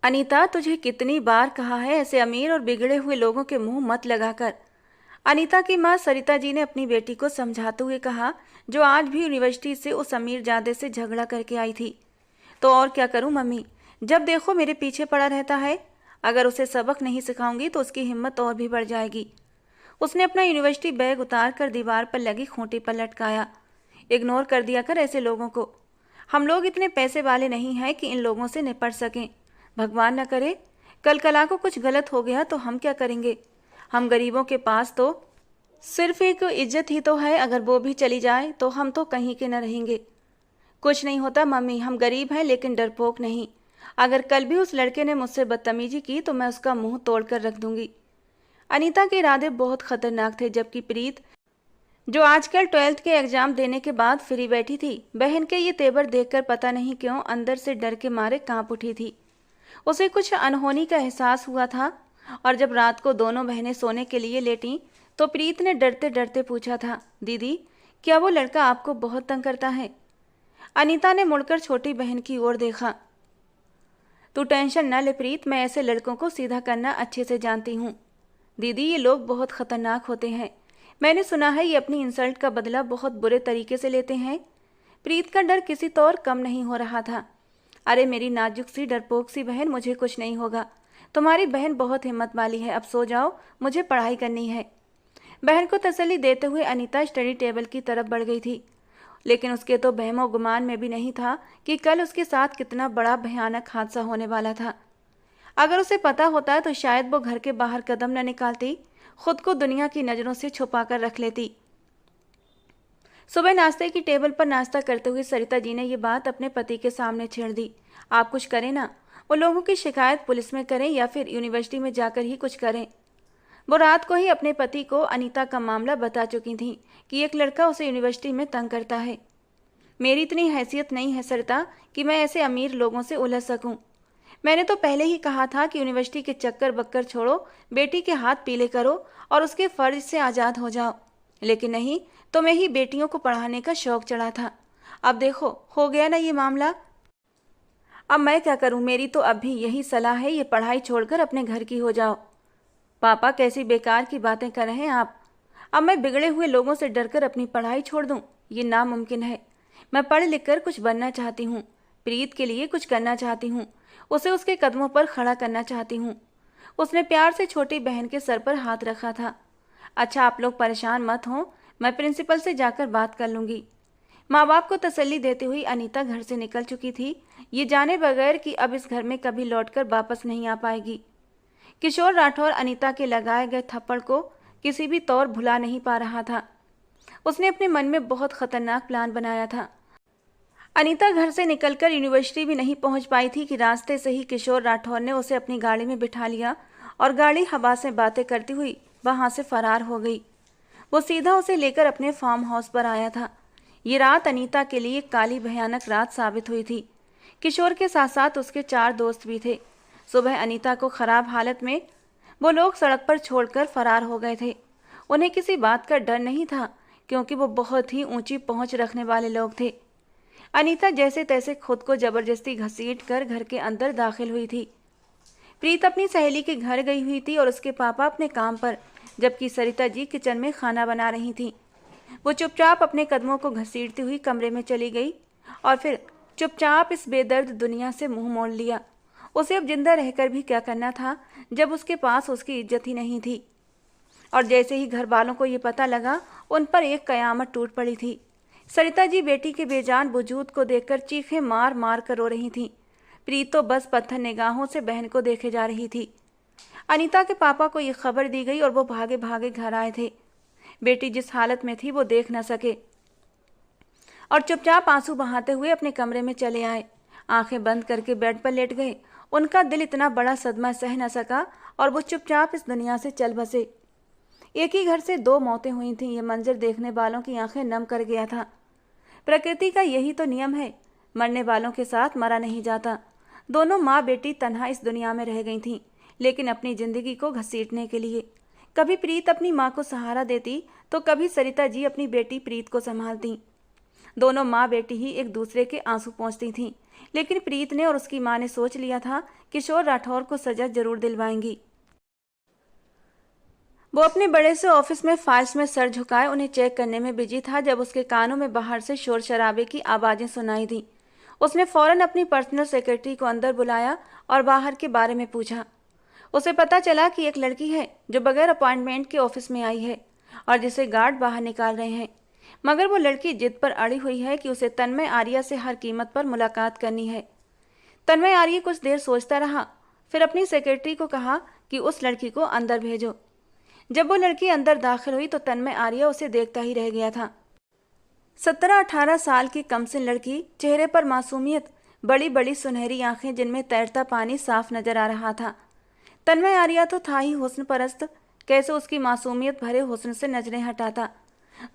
अनीता, तुझे कितनी बार कहा है ऐसे अमीर और बिगड़े हुए लोगों के मुंह मत लगाकर। अनीता की मां सरिता जी ने अपनी बेटी को समझाते हुए कहा, जो आज भी यूनिवर्सिटी से उस अमीर जादे से झगड़ा करके आई थी। तो और क्या करूं मम्मी, जब देखो मेरे पीछे पड़ा रहता है। अगर उसे सबक नहीं सिखाऊंगी तो उसकी हिम्मत और भी बढ़ जाएगी। उसने अपना यूनिवर्सिटी बैग उतार कर दीवार पर लगी खूंटी पर लटकाया। इग्नोर कर दिया कर ऐसे लोगों को। हम लोग इतने पैसे वाले नहीं हैं कि इन लोगों से निपट सकें। भगवान न करे कल कला को कुछ गलत हो गया तो हम क्या करेंगे। हम गरीबों के पास तो सिर्फ एक इज्जत ही तो है, अगर वो भी चली जाए तो हम तो कहीं के न रहेंगे। कुछ नहीं होता मम्मी, हम गरीब हैं लेकिन डरपोक नहीं। अगर कल भी उस लड़के ने मुझसे बदतमीजी की तो मैं उसका मुंह तोड़ कर रख दूंगी। अनीता के इरादे बहुत खतरनाक थे, जबकि प्रीत, जो आजकल 12th के एग्जाम देने के बाद फ्री बैठी थी, बहन के ये तेवर देखकर पता नहीं क्यों अंदर से डर के मारे कांप उठी थी। उसे कुछ अनहोनी का एहसास हुआ था। और जब रात को दोनों बहनें सोने के लिए लेटीं तो प्रीत ने डरते डरते पूछा था, दीदी क्या वो लड़का आपको बहुत तंग करता है। अनीता ने मुड़कर छोटी बहन की ओर देखा। तू टेंशन न ले प्रीत, मैं ऐसे लड़कों को सीधा करना अच्छे से जानती हूँ। दीदी, ये लोग बहुत खतरनाक होते हैं। मैंने सुना है ये अपनी इंसल्ट का बदला बहुत बुरे तरीके से लेते हैं। प्रीत का डर किसी तो और कम नहीं हो रहा था। अरे मेरी नाजुक सी डरपोक सी बहन, मुझे कुछ नहीं होगा। तुम्हारी बहन बहुत हिम्मत वाली है, अब सो जाओ, मुझे पढ़ाई करनी है। बहन को तसल्ली देते हुए अनीता स्टडी टेबल की तरफ बढ़ गई थी। लेकिन उसके तो बहमो गुमान में भी नहीं था कि कल उसके साथ कितना बड़ा भयानक हादसा होने वाला था। अगर उसे पता होता तो शायद वो घर के बाहर कदम न निकालती, खुद को दुनिया की नज़रों से छुपा कर रख लेती। सुबह नाश्ते की टेबल पर नाश्ता करते हुए सरिता जी ने ये बात अपने पति के सामने छेड़ दी। आप कुछ करें ना, वो लोगों की शिकायत पुलिस में करें या फिर यूनिवर्सिटी में जाकर ही कुछ करें। वो रात को ही अपने पति को अनीता का मामला बता चुकी थी कि एक लड़का उसे यूनिवर्सिटी में तंग करता है। मेरी इतनी हैसियत नहीं है सरिता कि मैं ऐसे अमीर लोगों से उलझ सकूं। मैंने तो पहले ही कहा था कि यूनिवर्सिटी के चक्कर बक्कर छोड़ो, बेटी के हाथ पीले करो और उसके फर्ज से आज़ाद हो जाओ। लेकिन नहीं, तुम्हें ही बेटियों को पढ़ाने का शौक चढ़ा था। अब देखो हो गया ना ये मामला। अब मैं क्या करूं, मेरी तो अब भी यही सलाह है, ये पढ़ाई छोड़कर अपने घर की हो जाओ। पापा, कैसी बेकार की बातें कर रहे हैं आप। अब मैं बिगड़े हुए लोगों से डरकर अपनी पढ़ाई छोड़ दूं, ये नामुमकिन है। मैं पढ़ लिख कर कुछ बनना चाहती हूँ, प्रीत के लिए कुछ करना चाहती हूँ, उसे उसके कदमों पर खड़ा करना चाहती हूँ। उसने प्यार से छोटी बहन के सर पर हाथ रखा था। अच्छा आप लोग परेशान मत हो, मैं प्रिंसिपल से जाकर बात कर लूँगी। माँ बाप को तसल्ली देते हुई अनीता घर से निकल चुकी थी, ये जाने बगैर कि अब इस घर में कभी लौटकर वापस नहीं आ पाएगी। किशोर राठौर अनीता के लगाए गए थप्पड़ को किसी भी तौर भुला नहीं पा रहा था। उसने अपने मन में बहुत खतरनाक प्लान बनाया था। अनीता घर से निकलकर यूनिवर्सिटी भी नहीं पहुंच पाई थी कि रास्ते से ही किशोर राठौर ने उसे अपनी गाड़ी में बिठा लिया और गाड़ी हवा से बातें करती हुई वहां से फरार हो गई। वो सीधा उसे लेकर अपने फार्म हाउस पर आया था। ये रात अनीता के लिए एक काली भयानक रात साबित हुई थी। किशोर के साथ साथ उसके 4 दोस्त भी थे। सुबह अनीता को खराब हालत में वो लोग सड़क पर छोड़कर फरार हो गए थे। उन्हें किसी बात का डर नहीं था, क्योंकि वो बहुत ही ऊंची पहुंच रखने वाले लोग थे। अनीता जैसे तैसे खुद को जबरदस्ती घसीट कर घर के अंदर दाखिल हुई थी। प्रीत अपनी सहेली के घर गई हुई थी और उसके पापा अपने काम पर, जबकि सरिता जी किचन में खाना बना रही थी। वो चुपचाप अपने कदमों को घसीटती हुई कमरे में चली गई और फिर चुपचाप इस बेदर्द दुनिया से मुंह मोड़ लिया। उसे अब जिंदा रहकर भी क्या करना था, जब उसके पास उसकी इज्जत ही नहीं थी। और जैसे ही घर वालों को ये पता लगा, उन पर एक कयामत टूट पड़ी थी। सरिता जी बेटी के बेजान वजूद को देखकर चीखें मार मार कर रो रही थीं। प्रीत तो बस पत्थर निगाहों से बहन को देखे जा रही थी। अनीता के पापा को ये खबर दी गई और वो भागे भागे घर आए थे। बेटी जिस हालत में थी वो देख न सके और चुपचाप आंसू बहाते हुए अपने कमरे में चले आए। आंखें बंद करके बेड पर लेट गए। उनका दिल इतना बड़ा सदमा सह न सका और वो चुपचाप इस दुनिया से चल बसे। एक ही घर से 2 मौतें हुई थीं, ये मंजर देखने वालों की आंखें नम कर गया था। प्रकृति का यही तो नियम है, मरने वालों के साथ मरा नहीं जाता। दोनों माँ बेटी तन्हा इस दुनिया में रह गई थीं, लेकिन अपनी जिंदगी को घसीटने के लिए। कभी प्रीत अपनी माँ को सहारा देती तो कभी सरिता जी अपनी बेटी प्रीत को संभालती। दोनों माँ बेटी ही एक दूसरे के आंसू पोंछती थीं, लेकिन प्रीत ने और उसकी माँ ने सोच लिया था किशोर राठौर को सजा जरूर दिलवाएंगी। वो अपने बड़े से ऑफिस में फाइल्स में सर झुकाए उन्हें चेक करने में बिजी था जब उसके कानों में बाहर से शोर शराबे की आवाजें सुनाई दी। उसने फौरन अपनी पर्सनल सेक्रेटरी को अंदर बुलाया और बाहर के बारे में पूछा। उसे पता चला कि एक लड़की है जो बगैर अपॉइंटमेंट के ऑफिस में आई है और जिसे गार्ड बाहर निकाल रहे हैं, मगर वो लड़की जिद पर अड़ी हुई है कि उसे तन्मय आर्या से हर कीमत पर मुलाकात करनी है। तन्मय आर्या कुछ देर सोचता रहा, फिर अपनी सेक्रेटरी को कहा कि उस लड़की को अंदर भेजो। जब वो लड़की अंदर दाखिल हुई तो तन्मय आर्या उसे देखता ही रह गया था। 17-18 साल की कमसिन लड़की, चेहरे पर मासूमियत, बड़ी बड़ी सुनहरी आंखें जिनमें तैरता पानी साफ नजर आ रहा था। तन्मय आर्या तो था ही हुस्न परस्त, कैसे उसकी मासूमियत भरे हुस्न से नजरें हटाता।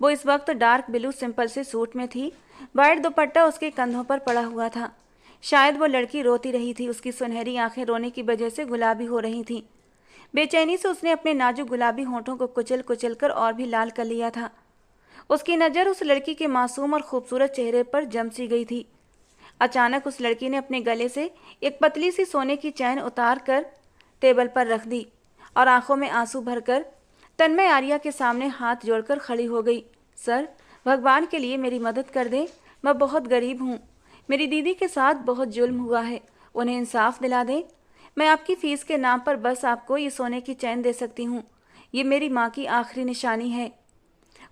वो इस वक्त डार्क ब्लू सिंपल से सूट में थी, वाइट दुपट्टा उसके कंधों पर पड़ा हुआ था। शायद वो लड़की रोती रही थी, उसकी सुनहरी आंखें रोने की वजह से गुलाबी हो रही थीं। बेचैनी से उसने अपने नाजुक गुलाबी होठों को कुचल कुचल कर और भी लाल कर लिया था। उसकी नज़र उस लड़की के मासूम और खूबसूरत चेहरे पर जम सी गई थी। अचानक उस लड़की ने अपने गले से एक पतली सी सोने की चैन उतार कर टेबल पर रख दी और आंखों में आंसू भरकर तन्मय आर्या के सामने हाथ जोड़कर खड़ी हो गई। सर, भगवान के लिए मेरी मदद कर दें, मैं बहुत गरीब हूँ। मेरी दीदी के साथ बहुत जुल्म हुआ है, उन्हें इंसाफ दिला दें। मैं आपकी फ़ीस के नाम पर बस आपको ये सोने की चैन दे सकती हूँ। ये मेरी माँ की आखिरी निशानी है।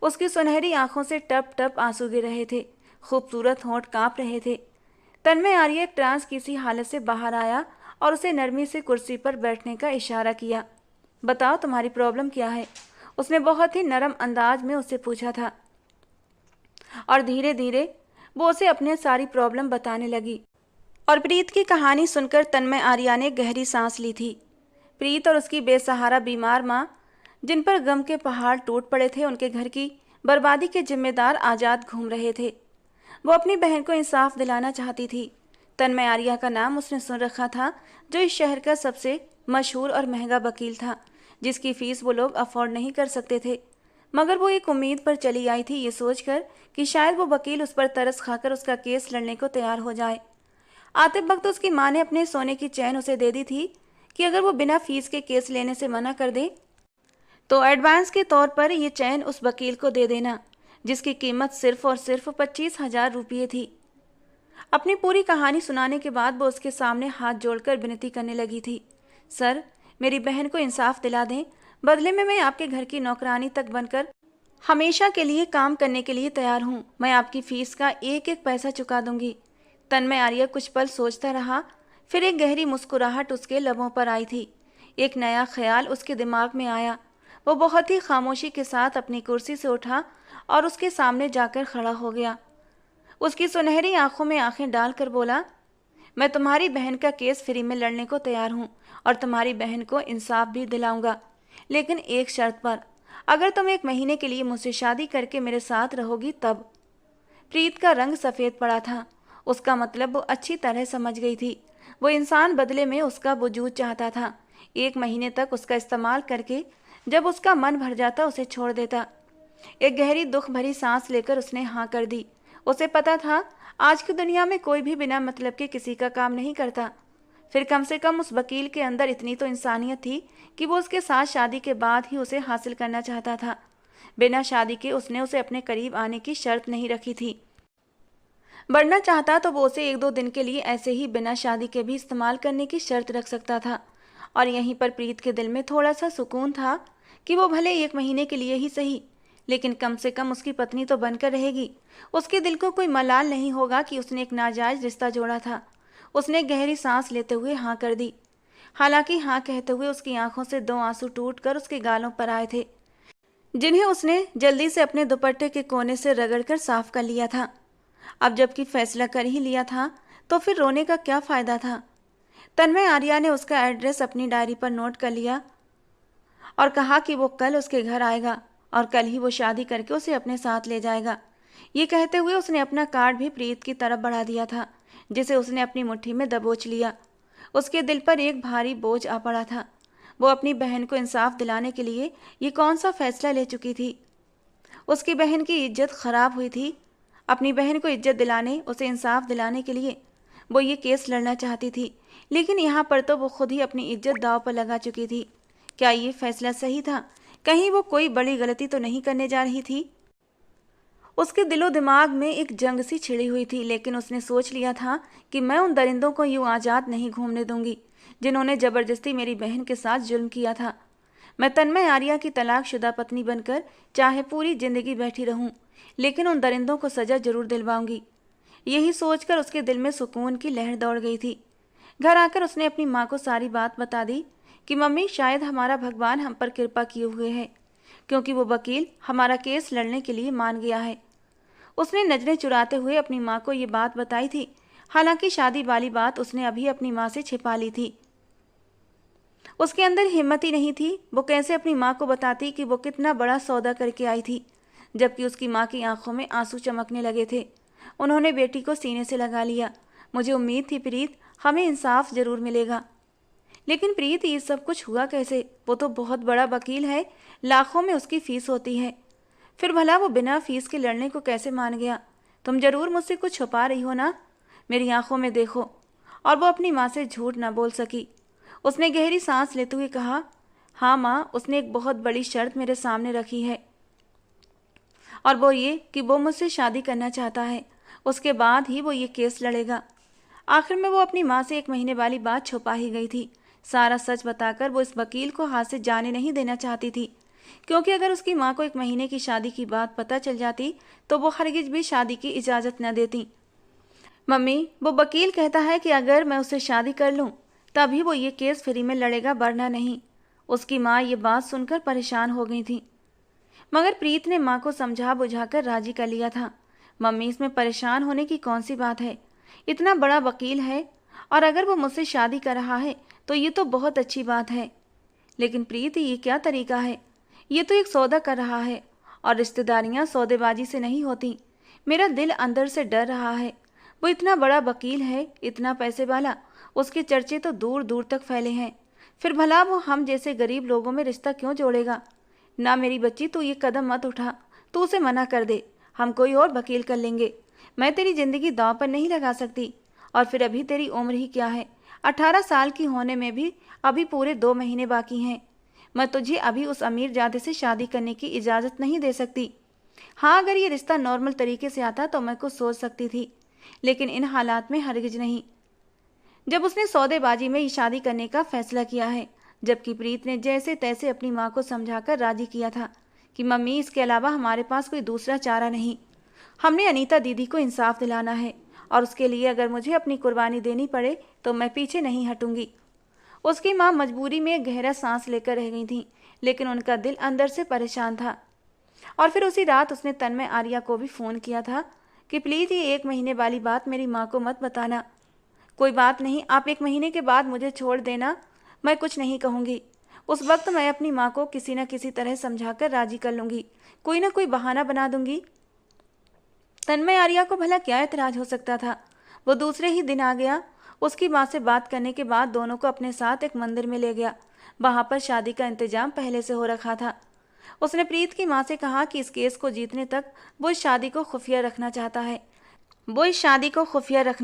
उसकी सुनहरी आंखों से टप टप आंसू गिर रहे थे, खूबसूरत होंठ काँप रहे थे। तन्मय आर्या एक ट्रांस की सी हालत से बाहर आया और उसे नरमी से कुर्सी पर बैठने का इशारा किया। बताओ तुम्हारी प्रॉब्लम क्या है? उसने बहुत ही नरम अंदाज में उससे पूछा था और धीरे धीरे वो उसे अपने सारी प्रॉब्लम बताने लगी। और प्रीत की कहानी सुनकर तन्मय आर्या ने गहरी सांस ली थी। प्रीत और उसकी बेसहारा बीमार माँ, जिन पर गम के पहाड़ टूट पड़े थे, उनके घर की बर्बादी के जिम्मेदार आज़ाद घूम रहे थे। वो अपनी बहन को इंसाफ दिलाना चाहती थी। तन्मय आर्या का नाम उसने सुन रखा था, जो इस शहर का सबसे मशहूर और महंगा वकील था, जिसकी फ़ीस वो लोग अफोर्ड नहीं कर सकते थे। मगर वो एक उम्मीद पर चली आई थी, ये सोचकर कि शायद वो वकील उस पर तरस खाकर उसका केस लड़ने को तैयार हो जाए। आते वक्त उसकी माँ ने अपने सोने की चैन उसे दे दी थी कि अगर वो बिना फीस के केस लेने से मना कर दे तो एडवांस के तौर पर ये चैन उस वकील को दे देना, जिसकी कीमत सिर्फ और सिर्फ 25,000 रुपये थी। अपनी पूरी कहानी सुनाने के बाद वो उसके सामने हाथ जोड़कर विनती करने लगी थी। सर, मेरी बहन को इंसाफ दिला दें, बदले में मैं आपके घर की नौकरानी तक बनकर हमेशा के लिए काम करने के लिए तैयार हूँ। मैं आपकी फ़ीस का एक एक पैसा चुका दूंगी। तन्मय आर्या कुछ पल सोचता रहा, फिर एक गहरी मुस्कुराहट उसके लबों पर आई थी। एक नया ख्याल उसके दिमाग में आया। वो बहुत ही खामोशी के साथ अपनी कुर्सी से उठा और उसके सामने जाकर खड़ा हो गया। उसकी सुनहरी आंखों में आंखें डालकर बोला, मैं तुम्हारी बहन का केस फ्री में लड़ने को तैयार हूँ और तुम्हारी बहन को इंसाफ भी दिलाऊंगा, लेकिन एक शर्त पर, अगर तुम 1 महीने के लिए मुझसे शादी करके मेरे साथ रहोगी तब। प्रीत का रंग सफ़ेद पड़ा था। उसका मतलब वो अच्छी तरह समझ गई थी। वो इंसान बदले में उसका वजूद चाहता था। 1 महीने तक उसका इस्तेमाल करके जब उसका मन भर जाता उसे छोड़ देता। एक गहरी दुख भरी सांस लेकर उसने हाँ कर दी। उसे पता था आज की दुनिया में कोई भी बिना मतलब के किसी का काम नहीं करता। फिर कम से कम उस वकील के अंदर इतनी तो इंसानियत थी कि वो उसके साथ शादी के बाद ही उसे हासिल करना चाहता था। बिना शादी के उसने उसे अपने करीब आने की शर्त नहीं रखी थी। बढ़ना चाहता तो वो उसे 1-2 दिन के लिए ऐसे ही बिना शादी के भी इस्तेमाल करने की शर्त रख सकता था। और यहीं पर प्रीत के दिल में थोड़ा सा सुकून था कि वो भले 1 महीने के लिए ही सही, लेकिन कम से कम उसकी पत्नी तो बनकर रहेगी। उसके दिल को कोई मलाल नहीं होगा कि उसने एक नाजायज रिश्ता जोड़ा था। उसने गहरी सांस लेते हुए हाँ कर दी। हालांकि हाँ कहते हुए उसकी आंखों से 2 आंसू टूटकर उसके गालों पर आए थे, जिन्हें उसने जल्दी से अपने दुपट्टे के कोने से रगड़कर साफ कर लिया था। अब जबकि फैसला कर ही लिया था तो फिर रोने का क्या फ़ायदा था। तन्मय आर्या ने उसका एड्रेस अपनी डायरी पर नोट कर लिया और कहा कि वो कल उसके घर आएगा और कल ही वो शादी करके उसे अपने साथ ले जाएगा। ये कहते हुए उसने अपना कार्ड भी प्रीत की तरफ बढ़ा दिया था, जिसे उसने अपनी मुट्ठी में दबोच लिया। उसके दिल पर एक भारी बोझ आ पड़ा था। वो अपनी बहन को इंसाफ दिलाने के लिए ये कौन सा फैसला ले चुकी थी। उसकी बहन की इज्जत खराब हुई थी अपनी बहन को इज्जत दिलाने, उसे इंसाफ दिलाने के लिए वो ये केस लड़ना चाहती थी, लेकिन यहाँ पर तो वो खुद ही अपनी इज्जत दांव पर लगा चुकी थी। क्या ये फैसला सही था? कहीं वो कोई बड़ी गलती तो नहीं करने जा रही थी? उसके दिलो दिमाग में एक जंग सी छिड़ी हुई थी, लेकिन उसने सोच लिया था कि मैं उन दरिंदों को यूं आज़ाद नहीं घूमने दूंगी जिन्होंने ज़बरदस्ती मेरी बहन के साथ जुल्म किया था। मैं तन्मय आर्या की तलाकशुदा पत्नी बनकर चाहे पूरी जिंदगी बैठी रहूं, लेकिन उन दरिंदों को सजा जरूर दिलवाऊंगी। यही सोचकर उसके दिल में सुकून की लहर दौड़ गई थी। घर आकर उसने अपनी माँ को सारी बात बता दी कि मम्मी, शायद हमारा भगवान हम पर कृपा किए हुए है, क्योंकि वो वकील हमारा केस लड़ने के लिए मान गया है। उसने नजरें चुराते हुए अपनी माँ को ये बात बताई थी। हालांकि शादी वाली बात उसने अभी अपनी माँ से छिपा ली थी। उसके अंदर हिम्मत ही नहीं थी। वो कैसे अपनी माँ को बताती कि वो कितना बड़ा सौदा करके आई थी, जबकि उसकी माँ की आंखों में आंसू चमकने लगे थे। उन्होंने बेटी को सीने से लगा लिया। मुझे उम्मीद थी प्रीत, हमें इंसाफ जरूर मिलेगा। लेकिन प्रीत, ये सब कुछ हुआ कैसे? वो तो बहुत बड़ा वकील है, लाखों में उसकी फीस होती है। फिर भला वो बिना फीस के लड़ने को कैसे मान गया? तुम जरूर मुझसे कुछ छुपा रही हो ना? मेरी आंखों में देखो। और वो अपनी माँ से झूठ ना बोल सकी। उसने गहरी सांस लेते हुए कहा, हाँ माँ, उसने एक बहुत बड़ी शर्त मेरे सामने रखी है, और वो ये कि वो मुझसे शादी करना चाहता है। उसके बाद ही वो ये केस लड़ेगा। आखिर में वो अपनी माँ से 1 महीने वाली बात छुपा ही गई थी। सारा सच बताकर वो इस वकील को हाथ से जाने नहीं देना चाहती थी, क्योंकि अगर उसकी माँ को 1 महीने की शादी की बात पता चल जाती तो वो हरगिज भी शादी की इजाज़त न देती। मम्मी, वो वकील कहता है कि अगर मैं उससे शादी कर लूँ तभी वो ये केस फ्री में लड़ेगा, वरना नहीं। उसकी माँ ये बात सुनकर परेशान हो गई थी, मगर प्रीत ने माँ को समझा बुझाकर राजी कर लिया था। मम्मी, इसमें परेशान होने की कौन सी बात है? इतना बड़ा वकील है, और अगर वो मुझसे शादी कर रहा है तो ये तो बहुत अच्छी बात है। लेकिन प्रीत, ये क्या तरीका है? ये तो एक सौदा कर रहा है, और रिश्तेदारियां सौदेबाजी से नहीं होती। मेरा दिल अंदर से डर रहा है। वो इतना बड़ा वकील है, इतना पैसे वाला, उसके चर्चे तो दूर दूर तक फैले हैं। फिर भला वो हम जैसे गरीब लोगों में रिश्ता क्यों जोड़ेगा? ना मेरी बच्ची, तू ये कदम मत उठा। तू उसे मना कर दे, हम कोई और वकील कर लेंगे। मैं तेरी जिंदगी दांव पर नहीं लगा सकती। और फिर अभी तेरी उम्र ही क्या है? 18 साल की होने में भी अभी पूरे 2 महीने बाकी हैं। मैं तुझे अभी उस अमीर जादे से शादी करने की इजाज़त नहीं दे सकती। हाँ, अगर ये रिश्ता नॉर्मल तरीके से आता तो मैं कुछ सोच सकती थी, लेकिन इन हालात में हरगिज नहीं, जब उसने सौदेबाजी में ये शादी करने का फैसला किया है। जबकि प्रीत ने जैसे तैसे अपनी माँ को समझाकर राजी किया था कि मम्मी, इसके अलावा हमारे पास कोई दूसरा चारा नहीं। हमने अनीता दीदी को इंसाफ दिलाना है, और उसके लिए अगर मुझे अपनी कुर्बानी देनी पड़े तो मैं पीछे नहीं हटूंगी। उसकी माँ मजबूरी में गहरा सांस लेकर रह गई थी, लेकिन उनका दिल अंदर से परेशान था। और फिर उसी रात उसने तन्मय आर्या को भी फ़ोन किया था कि प्लीज़ ये 1 महीने वाली बात मेरी माँ को मत बताना। कोई बात नहीं, आप 1 महीने के बाद मुझे छोड़ देना, मैं कुछ नहीं कहूँगी। उस वक्त मैं अपनी माँ को किसी न किसी तरह समझाकर राजी कर लूँगी, कोई ना कोई बहाना बना दूंगी। तन्मय आर्या को भला क्या एतराज हो सकता था? वो दूसरे ही दिन आ गया। उसकी माँ से बात करने के बाद दोनों को अपने साथ एक मंदिर में ले गया। वहाँ पर शादी का इंतजाम पहले से हो रखा था। उसने प्रीत की माँ से कहा कि इस केस को जीतने तक वो इस शादी को खुफिया रखना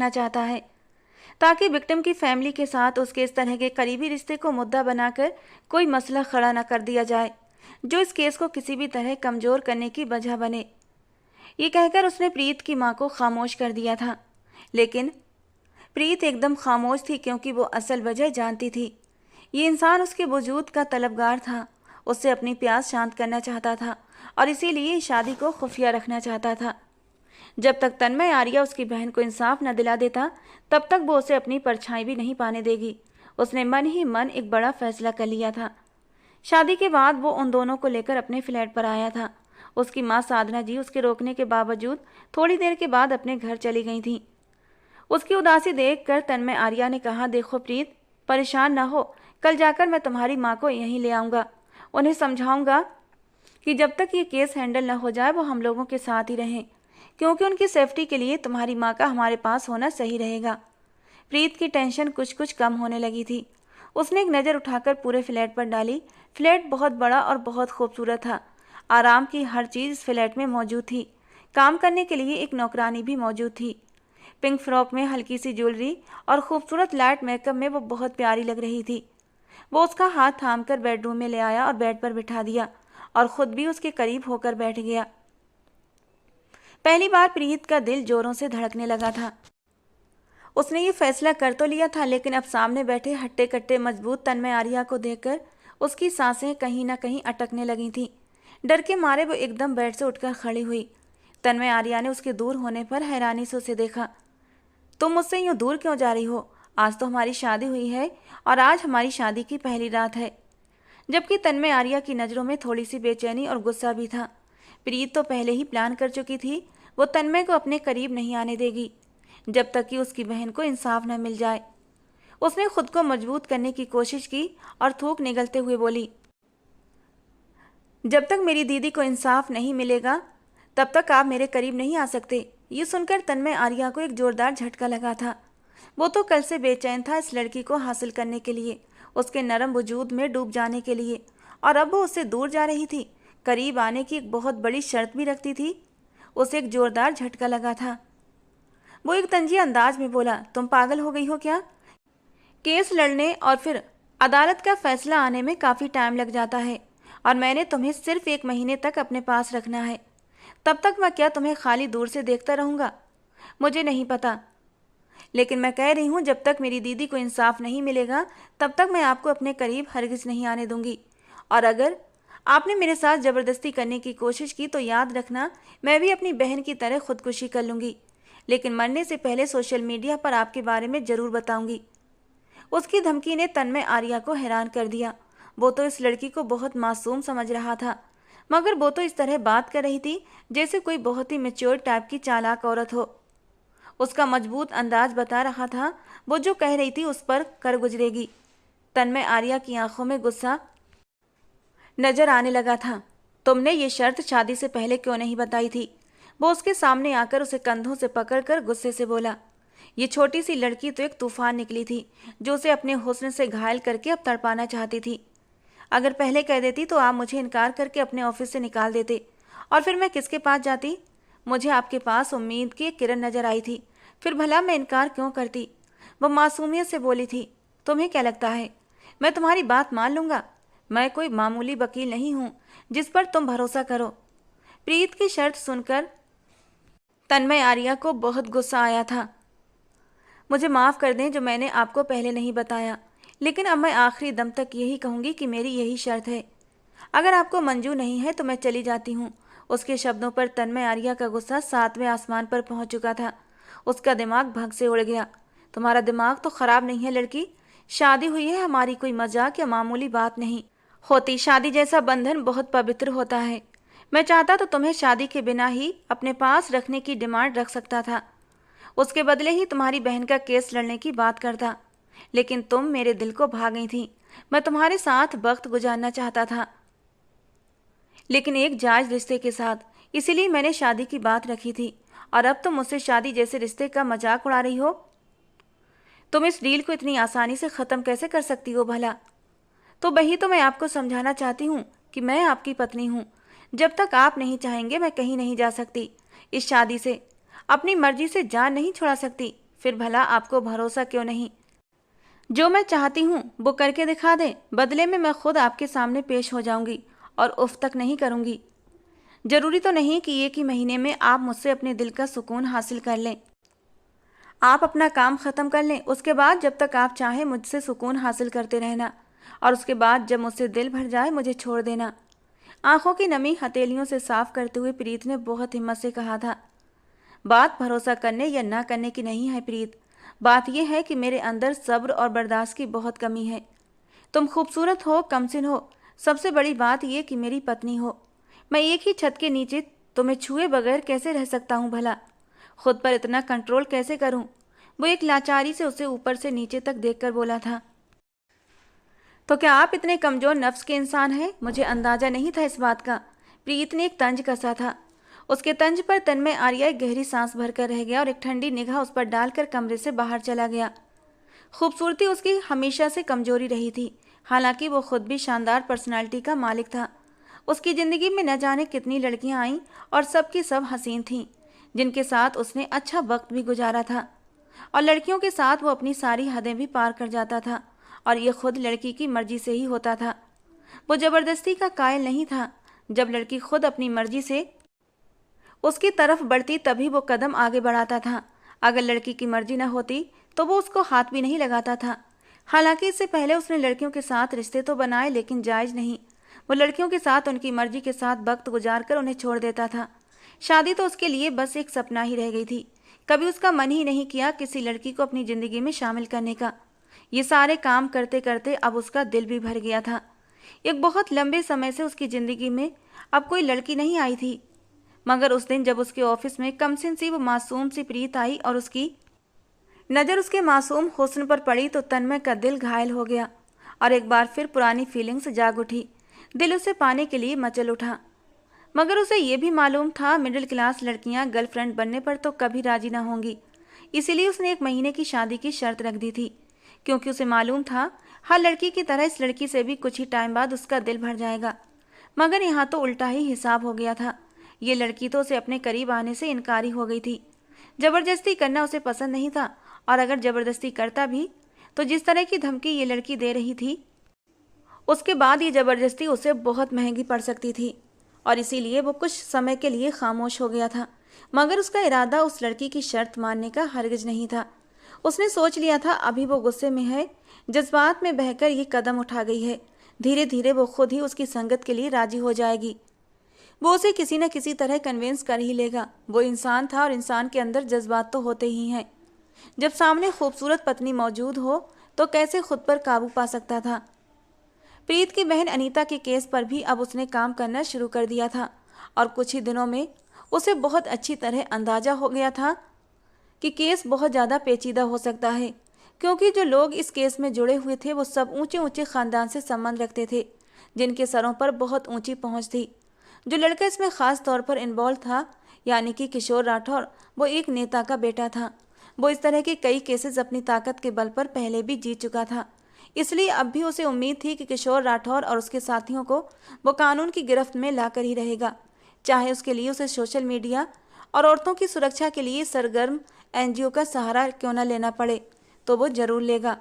चाहता है, ताकि विक्टिम की फैमिली के साथ उसके इस तरह के करीबी रिश्ते को मुद्दा बनाकर कोई मसला खड़ा न कर दिया जाए, जो इस केस को किसी भी तरह कमज़ोर करने की वजह बने। ये कहकर उसने प्रीत की माँ को खामोश कर दिया था। लेकिन प्रीत एकदम खामोश थी, क्योंकि वो असल वजह जानती थी। ये इंसान उसके वजूद का तलबगार था, उससे अपनी प्यास शांत करना चाहता था, और इसीलिए शादी को खुफिया रखना चाहता था। जब तक तन्मय आर्या उसकी बहन को इंसाफ न दिला देता, तब तक वो उसे अपनी परछाई भी नहीं पाने देगी। उसने मन ही मन एक बड़ा फैसला कर लिया था। शादी के बाद वो उन दोनों को लेकर अपने फ्लैट पर आया था। उसकी माँ साधना जी उसके रोकने के बावजूद थोड़ी देर के बाद अपने घर चली गई थी। उसकी उदासी देखकर तन्मय आर्या ने कहा, देखो प्रीत, परेशान ना हो, कल जाकर मैं तुम्हारी माँ को यहीं ले आऊँगा। उन्हें समझाऊंगा कि जब तक ये केस हैंडल न हो जाए वो हम लोगों के साथ ही रहें, क्योंकि उनकी सेफ्टी के लिए तुम्हारी माँ का हमारे पास होना सही रहेगा। प्रीत की टेंशन कुछ कुछ कम होने लगी थी। उसने एक नज़र उठाकर पूरे फ्लैट पर डाली। फ्लैट बहुत बड़ा और बहुत खूबसूरत था। आराम की हर चीज़ इस फ्लैट में मौजूद थी। काम करने के लिए एक नौकरानी भी मौजूद थी। पिंक फ्रॉक में हल्की सी ज्वेलरी और खूबसूरत लाइट मेकअप में वो बहुत प्यारी लग रही थी। वो उसका हाथ थामकर बेडरूम में ले आया और बेड पर बिठा दिया और खुद भी उसके करीब होकर बैठ गया। पहली बार प्रीत का दिल जोरों से धड़कने लगा था। उसने ये फैसला कर तो लिया था, लेकिन अब सामने बैठे हट्टे कट्टे मजबूत तन्मय आर्या को देखकर उसकी सांसें कहीं ना कहीं अटकने लगी थीं। डर के मारे वो एकदम बेड से उठकर खड़ी हुई। तन्मय आर्या ने उसके दूर होने पर हैरानी से उसे देखा। तुम मुझसे यूं दूर क्यों जा रही हो? आज तो हमारी शादी हुई है और आज हमारी शादी की पहली रात है। जबकि तन्मय आर्या की नज़रों में थोड़ी सी बेचैनी और गुस्सा भी था। प्रीत तो पहले ही प्लान कर चुकी थी, वो तन्मय को अपने करीब नहीं आने देगी जब तक कि उसकी बहन को इंसाफ न मिल जाए। उसने खुद को मजबूत करने की कोशिश की और थूक निगलते हुए बोली, जब तक मेरी दीदी को इंसाफ नहीं मिलेगा तब तक आप मेरे करीब नहीं आ सकते। ये सुनकर तन्मय आर्या को एक जोरदार झटका लगा था। वो तो कल से बेचैन था इस लड़की को हासिल करने के लिए, उसके नरम वजूद में डूब जाने के लिए, और अब वो उससे दूर जा रही थी। करीब आने की एक बहुत बड़ी शर्त भी रखती थी। उसे एक जोरदार झटका लगा था। वो एक तंजिया अंदाज में बोला, तुम पागल हो गई हो क्या? केस लड़ने और फिर अदालत का फैसला आने में काफ़ी टाइम लग जाता है और मैंने तुम्हें सिर्फ 1 महीने तक अपने पास रखना है। तब तक मैं क्या तुम्हें खाली दूर से देखता रहूँगा? मुझे नहीं पता, लेकिन मैं कह रही हूँ जब तक मेरी दीदी को इंसाफ नहीं मिलेगा तब तक मैं आपको अपने करीब हरगिज़ नहीं आने दूंगी। और अगर आपने मेरे साथ ज़बरदस्ती करने की कोशिश की तो याद रखना, मैं भी अपनी बहन की तरह खुदकुशी कर लूँगी, लेकिन मरने से पहले सोशल मीडिया पर आपके बारे में ज़रूर बताऊँगी। उसकी धमकी ने तन्मय आर्या को हैरान कर दिया। वो तो इस लड़की को बहुत मासूम समझ रहा था, मगर वो तो इस तरह बात कर रही थी जैसे कोई बहुत ही मैच्योर टाइप की चालाक औरत हो। उसका मजबूत अंदाज बता रहा था वो जो कह रही थी उस पर कर गुजरेगी। तन्मय आर्या की आंखों में गुस्सा नजर आने लगा था। तुमने ये शर्त शादी से पहले क्यों नहीं बताई थी? वो उसके सामने आकर उसे कंधों से पकड़कर गुस्से से बोला। ये छोटी सी लड़की तो एक तूफान निकली थी जो उसे अपने हुस्न से घायल करके अब तड़पाना चाहती थी। अगर पहले कह देती तो आप मुझे इनकार करके अपने ऑफिस से निकाल देते और फिर मैं किसके पास जाती? मुझे आपके पास उम्मीद की एक किरण नजर आई थी, फिर भला मैं इनकार क्यों करती? वो मासूमियत से बोली थी। तुम्हें क्या लगता है मैं तुम्हारी बात मान लूँगा? मैं कोई मामूली वकील नहीं हूँ जिस पर तुम भरोसा करो। प्रीत की शर्त सुनकर तन्मय आर्या को बहुत गुस्सा आया था। मुझे माफ़ कर दें जो मैंने आपको पहले नहीं बताया, लेकिन अब मैं आखिरी दम तक यही कहूँगी कि मेरी यही शर्त है। अगर आपको मंजूर नहीं है तो मैं चली जाती हूँ। उसके शब्दों पर तन्मय आर्या का गुस्सा 7वें आसमान पर पहुँच चुका था। उसका दिमाग भग से उड़ गया। तुम्हारा दिमाग तो ख़राब नहीं है लड़की? शादी हुई है हमारी, कोई मजाक या मामूली बात नहीं होती। शादी जैसा बंधन बहुत पवित्र होता है। मैं चाहता तो तुम्हें शादी के बिना ही अपने पास रखने की डिमांड रख सकता था, उसके बदले ही तुम्हारी बहन का केस लड़ने की बात करता, लेकिन तुम मेरे दिल को भा गई थी। मैं तुम्हारे साथ वक्त गुजारना चाहता था, लेकिन एक जायज़ रिश्ते के साथ, इसीलिए मैंने शादी की बात रखी थी। और अब तुम मुझसे शादी जैसे रिश्ते का मजाक उड़ा रही हो। तुम इस डील को इतनी आसानी से ख़त्म कैसे कर सकती हो भला? तो वही तो मैं आपको समझाना चाहती हूँ कि मैं आपकी पत्नी हूँ। जब तक आप नहीं चाहेंगे मैं कहीं नहीं जा सकती। इस शादी से अपनी मर्जी से जान नहीं छुड़ा सकती। फिर भला आपको भरोसा क्यों नहीं? जो मैं चाहती हूँ वो करके दिखा दें, बदले में मैं खुद आपके सामने पेश हो जाऊंगी और उफ तक नहीं करूंगी। जरूरी तो नहीं कि 1 ही महीने में आप मुझसे अपने दिल का सुकून हासिल कर लें। आप अपना काम ख़त्म कर लें, उसके बाद जब तक आप चाहें मुझसे सुकून हासिल करते रहना, और उसके बाद जब मुझसे दिल भर जाए मुझे छोड़ देना। आंखों की नमी हथेलियों से साफ करते हुए प्रीत ने बहुत हिम्मत से कहा था। बात भरोसा करने या ना करने की नहीं है प्रीत, बात यह है कि मेरे अंदर सब्र और बर्दाश्त की बहुत कमी है। तुम खूबसूरत हो, कमसिन हो, सबसे बड़ी बात यह कि मेरी पत्नी हो। मैं एक ही छत के नीचे तुम्हें छुए बगैर कैसे रह सकता हूँ भला? खुद पर इतना कंट्रोल कैसे करूँ? वो एक लाचारी से उसे ऊपर से नीचे तक देखकर बोला था। तो क्या आप इतने कमज़ोर नफ्स के इंसान हैं? मुझे अंदाज़ा नहीं था इस बात का। प्रीत ने एक तंज कसा था। उसके तंज पर तन्मय आर्या एक गहरी सांस भरकर रह गया और एक ठंडी निगाह उस पर डालकर कमरे से बाहर चला गया। खूबसूरती उसकी हमेशा से कमजोरी रही थी, हालांकि वो खुद भी शानदार पर्सनालिटी का मालिक था। उसकी जिंदगी में न जाने कितनी लड़कियां आईं और सबकी सब हसीन थीं, जिनके साथ उसने अच्छा वक्त भी गुजारा था। और लड़कियों के साथ वो अपनी सारी हदें भी पार कर जाता था, और ये खुद लड़की की मर्जी से ही होता था। वो जबरदस्ती का कायल नहीं था। जब लड़की खुद अपनी मर्जी से उसकी तरफ बढ़ती तभी वो कदम आगे बढ़ाता था। अगर लड़की की मर्जी न होती तो वो उसको हाथ भी नहीं लगाता था। हालांकि इससे पहले उसने लड़कियों के साथ रिश्ते तो बनाए, लेकिन जायज नहीं। वो लड़कियों के साथ उनकी मर्जी के साथ वक्त गुजार कर उन्हें छोड़ देता था। शादी तो उसके लिए बस एक सपना ही रह गई थी। कभी उसका मन ही नहीं किया किसी लड़की को अपनी जिंदगी में शामिल करने का। ये सारे काम करते करते अब उसका दिल भी भर गया था। एक बहुत लंबे समय से उसकी जिंदगी में अब कोई लड़की नहीं आई थी, मगर उस दिन जब उसके ऑफिस में कमसिन सी वो मासूम सी प्रीत आई और उसकी नज़र उसके मासूम हुस्न पर पड़ी तो तन्मय का दिल घायल हो गया और एक बार फिर पुरानी फीलिंग्स जाग उठी। दिल उसे पाने के लिए मचल उठा। मगर उसे ये भी मालूम था मिडिल क्लास लड़कियां गर्लफ्रेंड बनने पर तो कभी राजी ना होंगी। इसीलिए उसने 1 महीने की शादी की शर्त रख दी थी, क्योंकि उसे मालूम था हर लड़की की तरह इस लड़की से भी कुछ ही टाइम बाद उसका दिल भर जाएगा। मगर यहाँ तो उल्टा ही हिसाब हो गया था। ये लड़की तो उसे अपने करीब आने से इनकारी हो गई थी। जबरदस्ती करना उसे पसंद नहीं था, और अगर जबरदस्ती करता भी तो जिस तरह की धमकी ये लड़की दे रही थी, उसके बाद ये जबरदस्ती उसे बहुत महंगी पड़ सकती थी। और इसीलिए वो कुछ समय के लिए खामोश हो गया था। मगर उसका इरादा उस लड़की की शर्त मानने का हरगिज नहीं था। उसने सोच लिया था अभी वो गुस्से में है, जज्बात में बहकर ये कदम उठा गई है, धीरे धीरे वो खुद ही उसकी संगत के लिए राजी हो जाएगी। वो उसे किसी न किसी तरह कन्विंस कर ही लेगा। वो इंसान था और इंसान के अंदर जज्बात तो होते ही हैं। जब सामने खूबसूरत पत्नी मौजूद हो तो कैसे खुद पर काबू पा सकता था। प्रीत की बहन अनीता के केस पर भी अब उसने काम करना शुरू कर दिया था, और कुछ ही दिनों में उसे बहुत अच्छी तरह अंदाजा हो गया था कि केस बहुत ज़्यादा पेचीदा हो सकता है, क्योंकि जो लोग इस केस में जुड़े हुए थे वो सब ऊंचे ऊंचे ख़ानदान से संबंध रखते थे, जिनके सरों पर बहुत ऊंची पहुंच थी। जो लड़का इसमें ख़ास तौर पर इन्वॉल्व था, यानी कि किशोर राठौर, वो एक नेता का बेटा था। वो इस तरह के कई केसेस अपनी ताकत के बल पर पहले भी जीत चुका था। इसलिए अब भी उसे उम्मीद थी कि किशोर राठौर और उसके साथियों को वो कानून की गिरफ्त में लाकर ही रहेगा, चाहे उसके लिए उसे सोशल मीडिया और औरतों की सुरक्षा के लिए सरगर्म एनजीओ का सहारा क्यों न लेना पड़े, तो वो जरूर लेगा।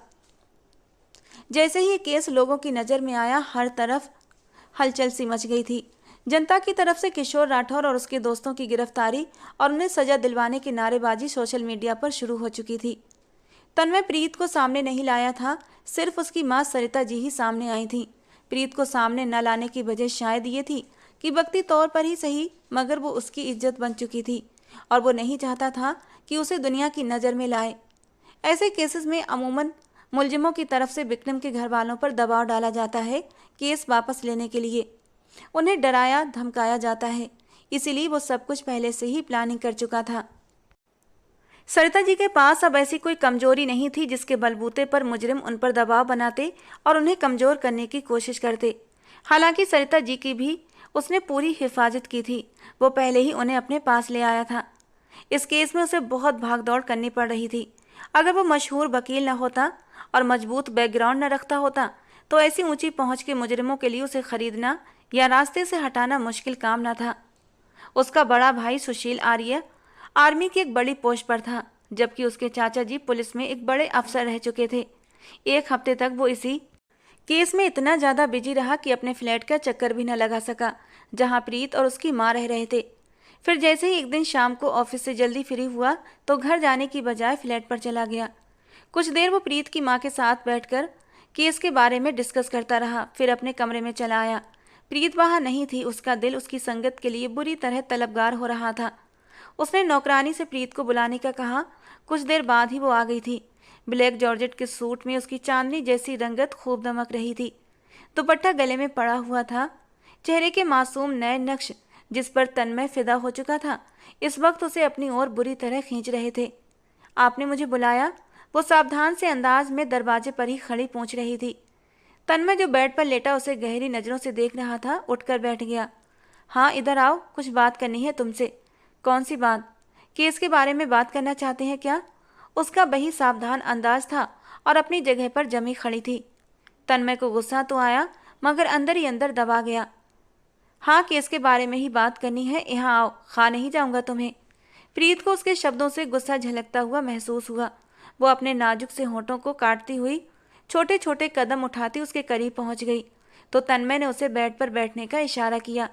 जैसे ही ये केस लोगों की नज़र में आया, हर तरफ हलचल सी मच गई थी। जनता की तरफ से किशोर राठौर और उसके दोस्तों की गिरफ्तारी और उन्हें सजा दिलवाने की नारेबाजी सोशल मीडिया पर शुरू हो चुकी थी। तन्मय प्रीत को सामने नहीं लाया था, सिर्फ उसकी मां सरिता जी ही सामने आई थी। प्रीत को सामने न लाने की वजह शायद ये थी कि वक्ती तौर पर ही सही, मगर वो उसकी इज्जत बन चुकी थी और वो नहीं चाहता था कि उसे दुनिया की नज़र में लाए। ऐसे केसेस में अमूमन मुलजिमों की तरफ से विक्टिम के घर वालों पर दबाव डाला जाता है केस वापस लेने के लिए। उन्हें डराया धमकाया जाता है। इसीलिए वो सब कुछ पहले से ही प्लानिंग कर चुका था। सरिता जी के पास अब ऐसी कोई कमजोरी नहीं थी जिसके बलबूते पर मुजरिम उन पर दबाव बनाते और उन्हें कमजोर करने की कोशिश करते। हालांकि सरिता जी की भी उसने पूरी हिफाजत की थी। वो पहले ही उन्हें अपने पास ले आया था। इस केस में उसे बहुत भागदौड़ करनी पड़ रही थी। अगर वो मशहूर वकील न होता और मजबूत बैकग्राउंड न रखता होता तो ऐसी ऊंची पहुंच के मुजरिमों के लिए उसे खरीदना या रास्ते से हटाना मुश्किल काम न था। उसका बड़ा भाई सुशील आर्य आर्मी की एक बड़ी पोस्ट पर था, जबकि उसके चाचा जी पुलिस में एक बड़े अफसर रह चुके थे। एक हफ्ते तक वो इसी केस में इतना ज़्यादा बिजी रहा कि अपने फ्लैट का चक्कर भी न लगा सका, जहां प्रीत और उसकी माँ रह रहे थे। फिर जैसे ही एक दिन शाम को ऑफिस से जल्दी फ्री हुआ तो घर जाने की बजाय फ्लैट पर चला गया। कुछ देर वो प्रीत की माँ के साथ बैठकर केस के बारे में डिस्कस करता रहा, फिर अपने कमरे में चला आया। प्रीत वहाँ नहीं थी। उसका दिल उसकी संगत के लिए बुरी तरह तलबगार हो रहा था। उसने नौकरानी से प्रीत को बुलाने का कहा। कुछ देर बाद ही वो आ गई थी। ब्लैक जॉर्जेट के सूट में उसकी चांदनी जैसी रंगत खूब दमक रही थी। दुपट्टा गले में पड़ा हुआ था। चेहरे के मासूम नए नक्श जिस पर तन्मय फिदा हो चुका था, इस वक्त उसे अपनी ओर बुरी तरह खींच रहे थे। आपने मुझे बुलाया? वो सावधान से अंदाज में दरवाजे पर ही खड़ी पूछ रही थी। तन्मय जो बेड पर लेटा उसे गहरी नज़रों से देख रहा था, उठकर बैठ गया। हाँ, इधर आओ, कुछ बात करनी है तुमसे। कौन सी बात? केस के बारे में बात करना चाहते हैं क्या? उसका वही सावधान अंदाज था और अपनी जगह पर जमी खड़ी थी। तन्मय को गुस्सा तो आया, मगर अंदर ही अंदर दबा गया। हाँ, केस के बारे में ही बात करनी है, यहाँ आओ, खा नहीं जाऊंगा तुम्हें। प्रीत को उसके शब्दों से गुस्सा झलकता हुआ महसूस हुआ। वो अपने नाजुक से होठों को काटती हुई छोटे छोटे कदम उठाती उसके करीब पहुंच गई तो तन्मय ने उसे बेड पर बैठने का इशारा किया।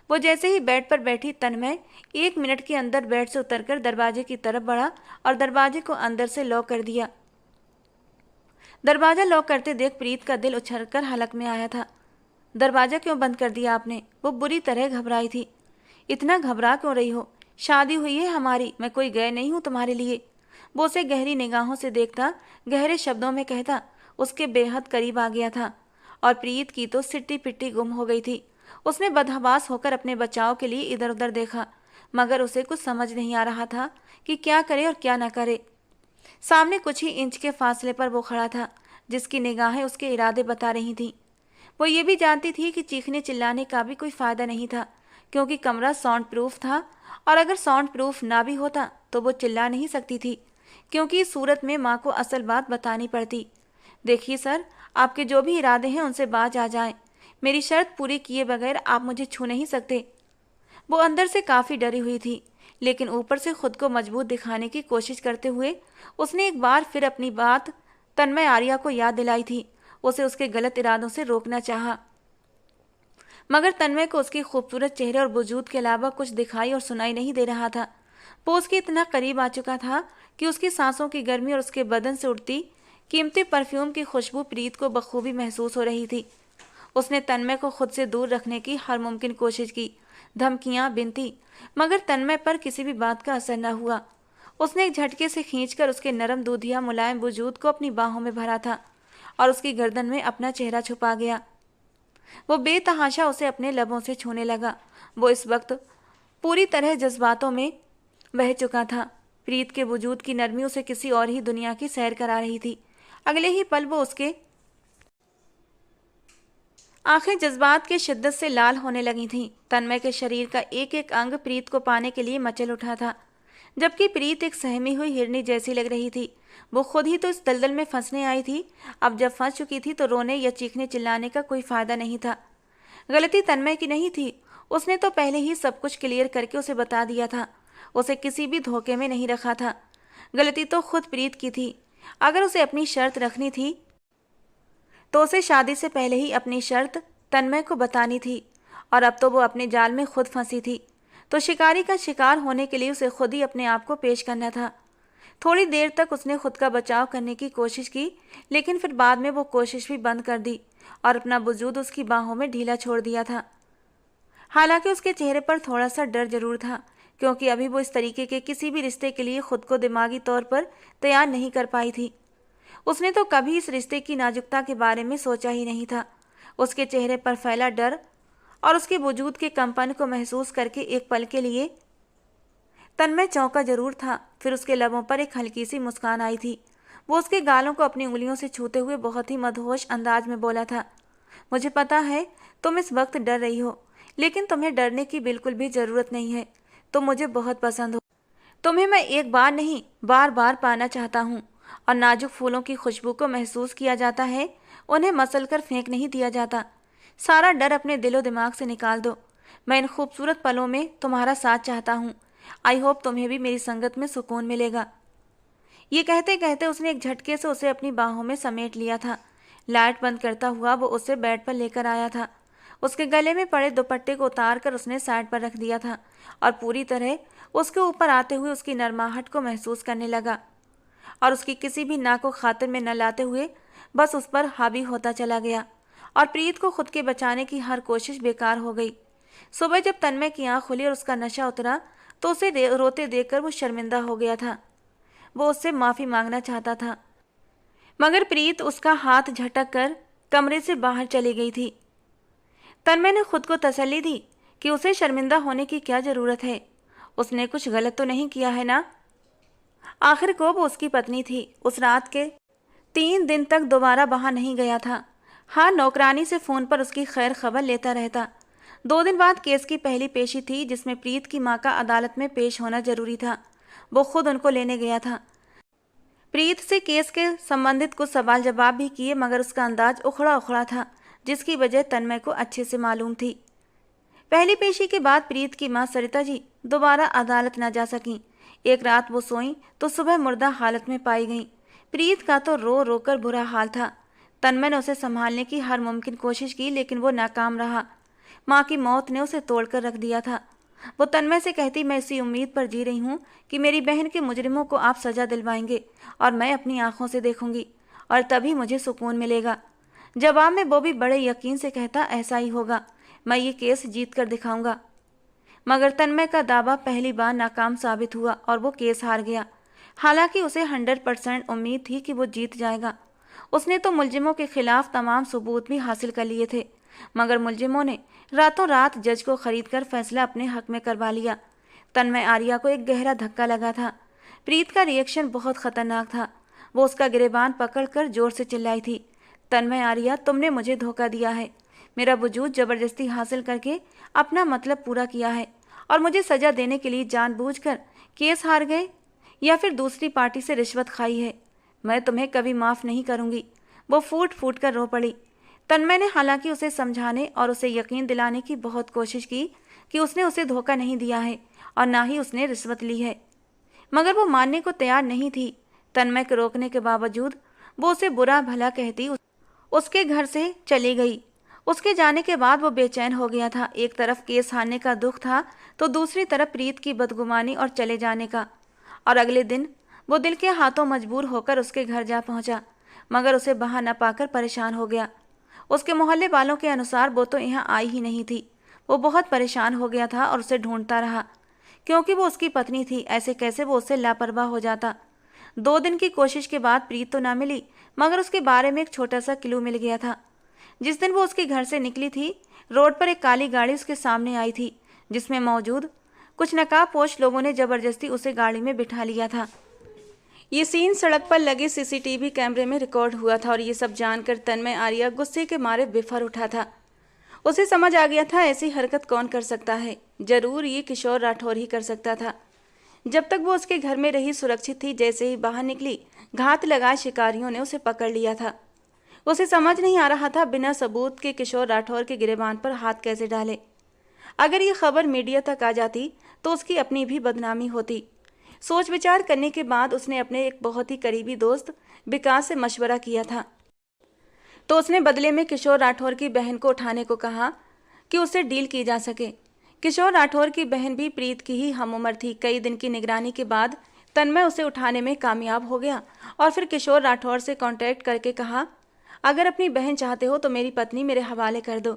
वो जैसे ही बेड पर बैठी, तन्मय 1 मिनट के अंदर बेड से उतरकर दरवाजे की तरफ बढ़ा और दरवाजे को अंदर से लॉक कर दिया। दरवाजा लॉक करते देख प्रीत का दिल उछलकर हलक में आया था। दरवाजा क्यों बंद कर दिया आपने? वो बुरी तरह घबराई थी। इतना घबरा क्यों रही हो? शादी हुई है हमारी, मैं कोई गए नहीं हूँ तुम्हारे लिए। वो उसे गहरी निगाहों से देखता, गहरे शब्दों में कहता, उसके बेहद करीब आ गया था। और प्रीत की तो सिट्टी पिट्टी गुम हो गई थी। उसने बदहवास होकर अपने बचाव के लिए इधर उधर देखा, मगर उसे कुछ समझ नहीं आ रहा था कि क्या करे और क्या न करे। सामने कुछ ही इंच के फासले पर वो खड़ा था, जिसकी निगाहें उसके इरादे बता रही थीं। वो ये भी जानती थी कि चीखने चिल्लाने का भी कोई फायदा नहीं था, क्योंकि कमरा साउंड प्रूफ था, और अगर साउंड प्रूफ ना भी होता तो वो चिल्ला नहीं सकती थी, क्योंकि इस सूरत में माँ को असल बात बतानी पड़ती। देखिए सर, आपके जो भी इरादे हैं उनसे बाज आ जाएं। मेरी शर्त पूरी किए बगैर आप मुझे छू नहीं सकते। वो अंदर से काफ़ी डरी हुई थी, लेकिन ऊपर से खुद को मजबूत दिखाने की कोशिश करते हुए उसने एक बार फिर अपनी बात तन्मय आर्या को याद दिलाई थी। उसे उसके गलत इरादों से रोकना चाहा, मगर तन्मय को उसके खूबसूरत चेहरे और वजूद के अलावा कुछ दिखाई और सुनाई नहीं दे रहा था। वो उसके इतना करीब आ चुका था कि उसकी सांसों की गर्मी और उसके बदन से उड़ती कीमती परफ्यूम की खुशबू प्रीत को बखूबी महसूस हो रही थी। उसने तन्मय को खुद से दूर रखने की हर मुमकिन कोशिश की, धमकियां बिनती, मगर तन्मय पर किसी भी बात का असर न हुआ। उसने एक झटके से खींचकर उसके नरम दूधिया मुलायम वजूद को अपनी बाहों में भरा था और उसकी गर्दन में अपना चेहरा छुपा गया। वो बेतहाशा उसे अपने लबों से छूने लगा। वो इस वक्त पूरी तरह जज्बातों में बह चुका था। प्रीत के वजूद की नरमी उसे किसी और ही दुनिया की सैर करा रही थी। अगले ही पल वो उसके आंखें जज्बात की शिद्दत से लाल होने लगी थीं। तन्मय के शरीर का एक एक अंग प्रीत को पाने के लिए मचल उठा था, जबकि प्रीत एक सहमी हुई हिरनी जैसी लग रही थी। वो खुद ही तो इस दलदल में फंसने आई थी। अब जब फंस चुकी थी तो रोने या चीखने चिल्लाने का कोई फायदा नहीं था। गलती तन्मय की नहीं थी, उसने तो पहले ही सब कुछ क्लियर करके उसे बता दिया था। उसे किसी भी धोखे में नहीं रखा था। गलती तो खुद प्रीत की थी। अगर उसे अपनी शर्त रखनी थी तो उसे शादी से पहले ही अपनी शर्त तन्मय को बतानी थी, और अब तो वो अपने जाल में खुद फंसी थी। तो शिकारी का शिकार होने के लिए उसे खुद ही अपने आप को पेश करना था। थोड़ी देर तक उसने खुद का बचाव करने की कोशिश की, लेकिन फिर बाद में वो कोशिश भी बंद कर दी और अपना वजूद उसकी बाहों में ढीला छोड़ दिया था। हालांकि उसके चेहरे पर थोड़ा सा डर जरूर था, क्योंकि अभी वो इस तरीके के किसी भी रिश्ते के लिए खुद को दिमागी तौर पर तैयार नहीं कर पाई थी। उसने तो कभी इस रिश्ते की नाजुकता के बारे में सोचा ही नहीं था। उसके चेहरे पर फैला डर और उसके वजूद के कंपन को महसूस करके एक पल के लिए तन्मय चौंका जरूर था। फिर उसके लबों पर एक हल्की सी मुस्कान आई थी। वो उसके गालों को अपनी उंगलियों से छूते हुए बहुत ही मदहोश अंदाज में बोला था, मुझे पता है तुम इस वक्त डर रही हो, लेकिन तुम्हें डरने की बिल्कुल भी ज़रूरत नहीं है। तुम मुझे बहुत पसंद हो। तुम्हें मैं एक बार नहीं बार बार पाना चाहता हूँ। और नाजुक फूलों की खुशबू को महसूस किया जाता है, उन्हें मसल कर फेंक नहीं दिया जाता। सारा डर अपने दिलो दिमाग से निकाल दो। मैं इन खूबसूरत पलों में तुम्हारा साथ चाहता हूँ। आई होप तुम्हें भी मेरी संगत में सुकून मिलेगा। ये कहते कहते उसने एक झटके से उसे अपनी बाहों में समेट लिया था। लाइट बंद करता हुआ वो उसे बेड पर लेकर आया था। उसके गले में पड़े दुपट्टे को उतार कर उसने साइड पर रख दिया था और पूरी तरह उसके ऊपर आते हुए उसकी नरमाहट को महसूस करने लगा, और उसकी किसी भी ना को खातिर में न लाते हुए बस उस पर हावी होता चला गया। और प्रीत को खुद के बचाने की हर कोशिश बेकार हो गई। सुबह जब तन्मय की आँख खुली और उसका नशा उतरा तो उसे रोते देखकर वो शर्मिंदा हो गया था। वो उससे माफ़ी मांगना चाहता था, मगर प्रीत उसका हाथ झटक कर कमरे से बाहर चली गई थी। तन्मय ने खुद को तसल्ली दी कि उसे शर्मिंदा होने की क्या ज़रूरत है। उसने कुछ गलत तो नहीं किया है ना। आखिर को वो उसकी पत्नी थी। उस रात के 3 दिन तक दोबारा वहाँ नहीं गया था। हाँ, नौकरानी से फ़ोन पर उसकी खैर खबर लेता रहता। 2 दिन बाद केस की पहली पेशी थी, जिसमें प्रीत की माँ का अदालत में पेश होना जरूरी था। वो खुद उनको लेने गया था। प्रीत से केस के संबंधित कुछ सवाल जवाब भी किए, मगर उसका अंदाज उखड़ा उखड़ा था, जिसकी वजह तन्मय को अच्छे से मालूम थी। पहली पेशी के बाद प्रीत की मां सरिता जी दोबारा अदालत न जा सकीं। एक रात वो सोईं तो सुबह मुर्दा हालत में पाई गईं। प्रीत का तो रो रो कर बुरा हाल था। तन्मय ने उसे संभालने की हर मुमकिन कोशिश की, लेकिन वो नाकाम रहा। माँ की मौत ने उसे तोड़कर रख दिया था। वो तन्मय से कहती, मैं इसी उम्मीद पर जी रही हूँ कि मेरी बहन के मुजरिमों को आप सजा दिलवाएंगे और मैं अपनी आंखों से देखूंगी और तभी मुझे सुकून मिलेगा। जवाब में बॉबी बड़े यकीन से कहता, ऐसा ही होगा, मैं ये केस जीत कर दिखाऊंगा। मगर तन्मय का दावा पहली बार नाकाम साबित हुआ और वो केस हार गया। हालांकि उसे 100% उम्मीद थी कि वो जीत जाएगा। उसने तो मुलजिमों के खिलाफ तमाम सबूत भी हासिल कर लिए थे, मगर मुलजिमों ने रातों रात जज को खरीदकर फैसला अपने हक में करवा लिया। तन्मय आर्या को एक गहरा धक्का लगा था। प्रीत का रिएक्शन बहुत खतरनाक था। वो उसका गिरेबान पकड़कर जोर से चिल्लाई थी, तन्मय आर्या, तुमने मुझे धोखा दिया है। मेरा वजूद जबरदस्ती हासिल करके अपना मतलब पूरा किया है और मुझे सजा देने के लिए जानबूझकर केस हार गए या फिर दूसरी पार्टी से रिश्वत खाई है। मैं तुम्हें कभी माफ़ नहीं करूंगी। वो फूट फूट कर रो पड़ी। तन्मय ने हालांकि उसे समझाने और उसे यकीन दिलाने की बहुत कोशिश की कि उसने उसे धोखा नहीं दिया है और ना ही उसने रिश्वत ली है, मगर वो मानने को तैयार नहीं थी। तन्मय के रोकने के बावजूद वो उसे बुरा भला कहती उसके घर से चली गई। उसके जाने के बाद वो बेचैन हो गया था। एक तरफ केस हारने का दुख था तो दूसरी तरफ प्रीत की बदगुमानी और चले जाने का। और अगले दिन वो दिल के हाथों मजबूर होकर उसके घर जा पहुंचा, मगर उसे वहां न पाकर परेशान हो गया। उसके मोहल्ले वालों के अनुसार वो तो यहाँ आई ही नहीं थी। वो बहुत परेशान हो गया था और उसे ढूंढता रहा, क्योंकि वो उसकी पत्नी थी। ऐसे कैसे वो उससे लापरवाह हो जाता। 2 दिन की कोशिश के बाद प्रीत तो ना मिली, मगर उसके बारे में एक छोटा सा क्लू मिल गया था। जिस दिन वो उसके घर से निकली थी, रोड पर एक काली गाड़ी उसके सामने आई थी, जिसमें मौजूद कुछ नकाबपोश लोगों ने जबरदस्ती उसे गाड़ी में बिठा लिया था। ये सीन सड़क पर लगे सीसीटीवी कैमरे में रिकॉर्ड हुआ था और ये सब जानकर तन्मय आर्या गुस्से के मारे बिफर उठा था। उसे समझ आ गया था ऐसी हरकत कौन कर सकता है। जरूर ये किशोर राठौर ही कर सकता था। जब तक वो उसके घर में रही सुरक्षित थी, जैसे ही बाहर निकली घात लगाए शिकारियों ने उसे पकड़ लिया था। उसे समझ नहीं आ रहा था बिना सबूत के किशोर राठौर के गिरेबान पर हाथ कैसे डाले। अगर ये खबर मीडिया तक आ जाती तो उसकी अपनी भी बदनामी होती। सोच विचार करने के बाद उसने अपने एक बहुत ही करीबी दोस्त विकास से मशवरा किया था, तो उसने बदले में किशोर राठौर की बहन को उठाने को कहा कि उससे डील की जा सके। किशोर राठौर की बहन भी प्रीत की ही हम उम्र थी। कई दिन की निगरानी के बाद तन्मय उसे उठाने में कामयाब हो गया और फिर किशोर राठौर से कांटेक्ट करके कहा, अगर अपनी बहन चाहते हो तो मेरी पत्नी मेरे हवाले कर दो।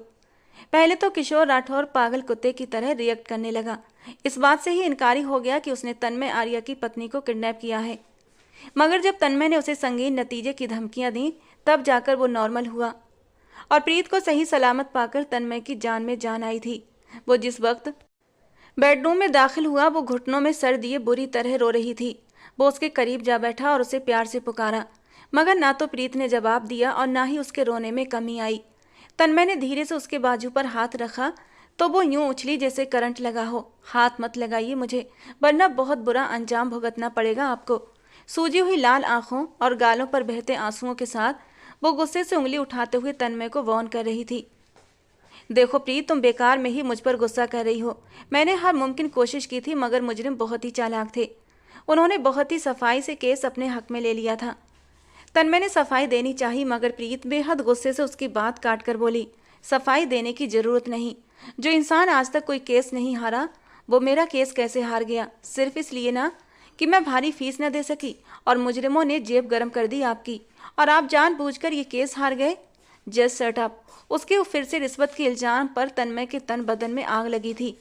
पहले तो किशोर राठौर पागल कुत्ते की तरह रिएक्ट करने लगा। इस बात से ही इनकारी हो गया कि उसने तन्मय आर्या की पत्नी को किडनैप किया है। मगर जब तन्मय ने उसे संगीन नतीजे की धमकियां दी, तब जाकर वो नॉर्मल हुआ और प्रीत को सही सलामत पाकर तन्मय की जान में जान आई थी। वो जिस वक्त बेडरूम में दाखिल हुआ, वो घुटनों में सर दिए बुरी तरह रो रही थी। वो उसके करीब जा बैठा और उसे प्यार से पुकारा, मगर ना तो प्रीत ने जवाब दिया और ना ही उसके रोने में कमी आई। तन्मय ने धीरे से उसके बाजू पर हाथ रखा तो वो यूं उछली जैसे करंट लगा हो। हाथ मत लगाइए मुझे, वरना बहुत बुरा अंजाम भुगतना पड़ेगा आपको। सूजी हुई लाल आंखों और गालों पर बहते आंसुओं के साथ वो गुस्से से उंगली उठाते हुए तन्मय को वार्न कर रही थी। देखो प्रीत, तुम बेकार में ही मुझ पर गुस्सा कर रही हो। मैंने हर मुमकिन कोशिश की थी, मगर मुजरिम बहुत ही चालाक थे। उन्होंने बहुत ही सफाई से केस अपने हक में ले लिया था। तन्मय ने सफाई देनी चाहिए, मगर प्रीत बेहद गुस्से से उसकी बात काट कर बोली, सफाई देने की जरूरत नहीं। जो इंसान आज तक कोई केस नहीं हारा, वो मेरा केस कैसे हार गया? सिर्फ इसलिए ना कि मैं भारी फीस न दे सकी और मुजरिमों ने जेब गर्म कर दी आपकी, और आप जानबूझकर ये केस हार गए। Just shut up. उसके फिर से रिश्वत के इल्जाम पर तन्मय के तन बदन में आग लगी थी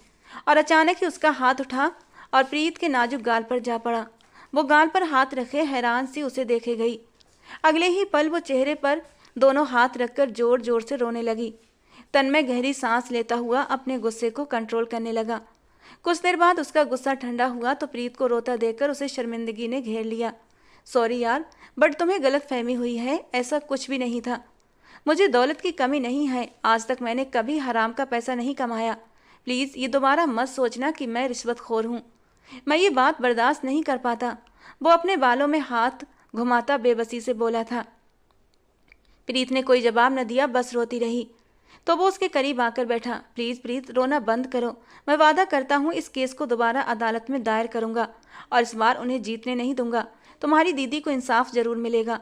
और अचानक ही उसका हाथ उठा और प्रीत के नाजुक गाल पर जा पड़ा। वो गाल पर हाथ रखे हैरान सी उसे देखे गई। अगले ही पल वो चेहरे पर दोनों हाथ रखकर जोर जोर से रोने लगी। तन्मय गहरी सांस लेता हुआ अपने गुस्से को कंट्रोल करने लगा। कुछ देर बाद उसका गुस्सा ठंडा हुआ तो प्रीत को रोता देखकर उसे शर्मिंदगी ने घेर लिया। सॉरी यार, बट तुम्हें गलत फहमी हुई है, ऐसा कुछ भी नहीं था। मुझे दौलत की कमी नहीं है, आज तक मैंने कभी हराम का पैसा नहीं कमाया। प्लीज़ ये दोबारा मत सोचना कि मैं रिश्वतखोर हूँ। मैं ये बात बर्दाश्त नहीं कर पाता। वो अपने बालों में हाथ घुमाता बेबसी से बोला था। प्रीत ने कोई जवाब न दिया, बस रोती रही। तो वो उसके करीब आकर बैठा। प्लीज़ प्रीत, रोना बंद करो। मैं वादा करता हूँ इस केस को दोबारा अदालत में दायर करूँगा और इस बार उन्हें जीतने नहीं दूंगा। तुम्हारी दीदी को इंसाफ जरूर मिलेगा।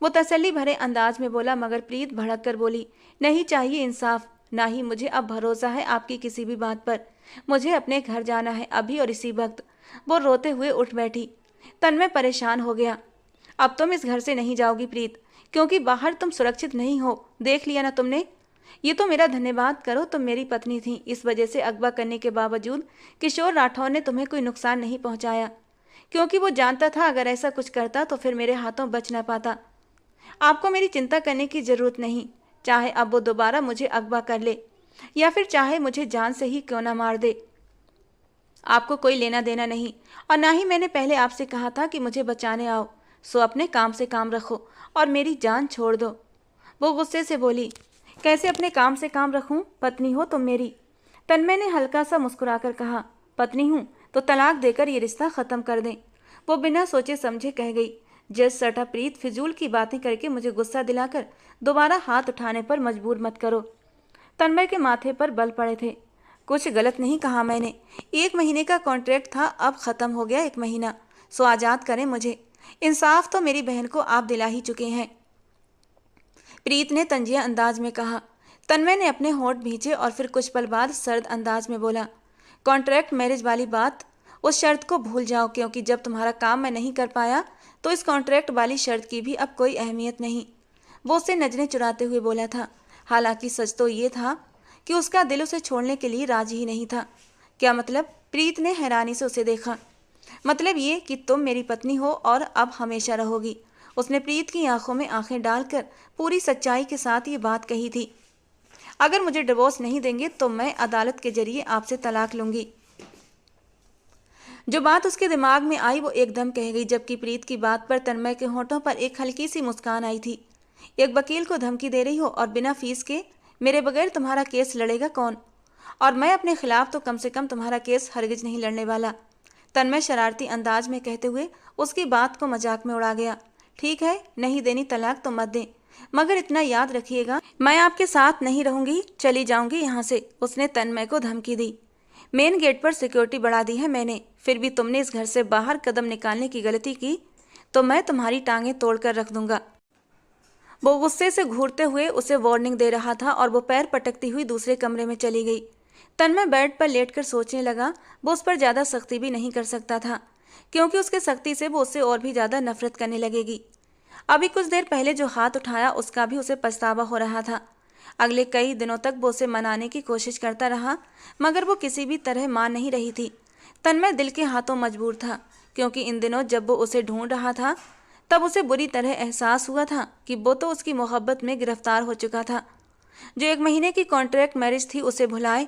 वो तसल्ली भरे अंदाज में बोला, मगर प्रीत भड़क कर बोली, नहीं चाहिए इंसाफ, ना ही मुझे अब भरोसा है आपकी किसी भी बात पर। मुझे अपने घर जाना है अभी और इसी वक्त। वो रोते हुए उठ बैठी। तन्मय परेशान हो गया। अब तुम इस घर से नहीं जाओगी प्रीत, क्योंकि बाहर तुम सुरक्षित नहीं हो। देख लिया ना तुमने। ये तो मेरा धन्यवाद करो, तुम मेरी पत्नी थी। इस वजह से अगवा करने के बावजूद किशोर राठौर ने तुम्हें कोई नुकसान नहीं पहुंचाया, क्योंकि वो जानता था अगर ऐसा कुछ करता तो फिर मेरे हाथों बच न पाता। आपको मेरी चिंता करने की जरूरत नहीं। चाहे अब वो दोबारा मुझे अगवा कर ले या फिर चाहे मुझे जान से ही क्यों ना मार दे, आपको कोई लेना देना नहीं। और ना ही मैंने पहले आपसे कहा था कि मुझे बचाने आओ। सो अपने काम से काम रखो और मेरी जान छोड़ दो। वो गुस्से से बोली, कैसे अपने काम से काम रखूं? पत्नी हो तुम मेरी। तन्मय ने हल्का सा मुस्कुराकर कहा, पत्नी हूं तो तलाक देकर ये रिश्ता खत्म कर दें। वो बिना सोचे समझे कह गई। जज सटा, प्रीत फिजूल की बातें करके मुझे गुस्सा दिलाकर दोबारा हाथ उठाने पर मजबूर मत करो। तन्मय के माथे पर बल पड़े थे। कुछ गलत नहीं कहा मैंने। 1 महीने का कॉन्ट्रैक्ट था, अब खत्म हो गया 1 महीना। सो आजाद करें मुझे। इंसाफ तो मेरी बहन को आप दिला ही चुके हैं, प्रीत ने तंजिया अंदाज में कहा। तन्मय ने अपने होंठ भींचे और फिर कुछ पल बाद सर्द अंदाज में बोला, कॉन्ट्रैक्ट मैरिज वाली बात, उस शर्त को भूल जाओ, क्योंकि जब तुम्हारा काम मैं नहीं कर पाया तो इस कॉन्ट्रैक्ट वाली शर्त की भी अब कोई अहमियत नहीं। वो उससे नजरें चुराते हुए बोला था। हालांकि सच तो ये था कि उसका दिल उसे छोड़ने के लिए राजी ही नहीं था। क्या मतलब? प्रीत ने हैरानी से उसे देखा। मतलब ये कि तुम मेरी पत्नी हो और अब हमेशा रहोगी। उसने प्रीत की आंखों में आंखें डालकर पूरी सच्चाई के साथ ये बात कही थी। अगर मुझे डिवोर्स नहीं देंगे तो मैं अदालत के जरिए आपसे तलाक लूंगी। जो बात उसके दिमाग में आई वो एकदम कह गई, जबकि प्रीत की बात पर तन्मय के होठों पर एक हल्की सी मुस्कान आई थी। एक वकील को धमकी दे रही हो और बिना फीस के? मेरे बगैर तुम्हारा केस लड़ेगा कौन? और मैं अपने खिलाफ तो कम से कम तुम्हारा केस हरगिज नहीं लड़ने वाला। तन्मय शरारती अंदाज में कहते हुए उसकी बात को मजाक में उड़ा गया। ठीक है, नहीं देनी तलाक तो मत दें, मगर इतना याद रखिएगा, मैं आपके साथ नहीं रहूंगी, चली जाऊंगी यहाँ से। उसने तन्मय को धमकी दी। मेन गेट पर सिक्योरिटी बढ़ा दी है मैंने, फिर भी तुमने इस घर से बाहर कदम निकालने की गलती की तो मैं तुम्हारी टांगें तोड़कर रख दूंगा। वो गुस्से से घूरते हुए उसे वार्निंग दे रहा था और वो पैर पटकती हुई दूसरे कमरे में चली गई। तन्मय बेड पर लेटकर सोचने लगा। वो उस पर ज़्यादा सख्ती भी नहीं कर सकता था, क्योंकि उसके सख्ती से वो उससे और भी ज़्यादा नफरत करने लगेगी। अभी कुछ देर पहले जो हाथ उठाया उसका भी उसे पछतावा हो रहा था। अगले कई दिनों तक वो उसे मनाने की कोशिश करता रहा, मगर वो किसी भी तरह मान नहीं रही थी। तन्मय दिल के हाथों मजबूर था, क्योंकि इन दिनों जब वो उसे ढूंढ रहा था तब उसे बुरी तरह एहसास हुआ था कि वो तो उसकी मोहब्बत में गिरफ्तार हो चुका था। जो 1 महीने की कॉन्ट्रैक्ट मैरिज थी उसे भुलाए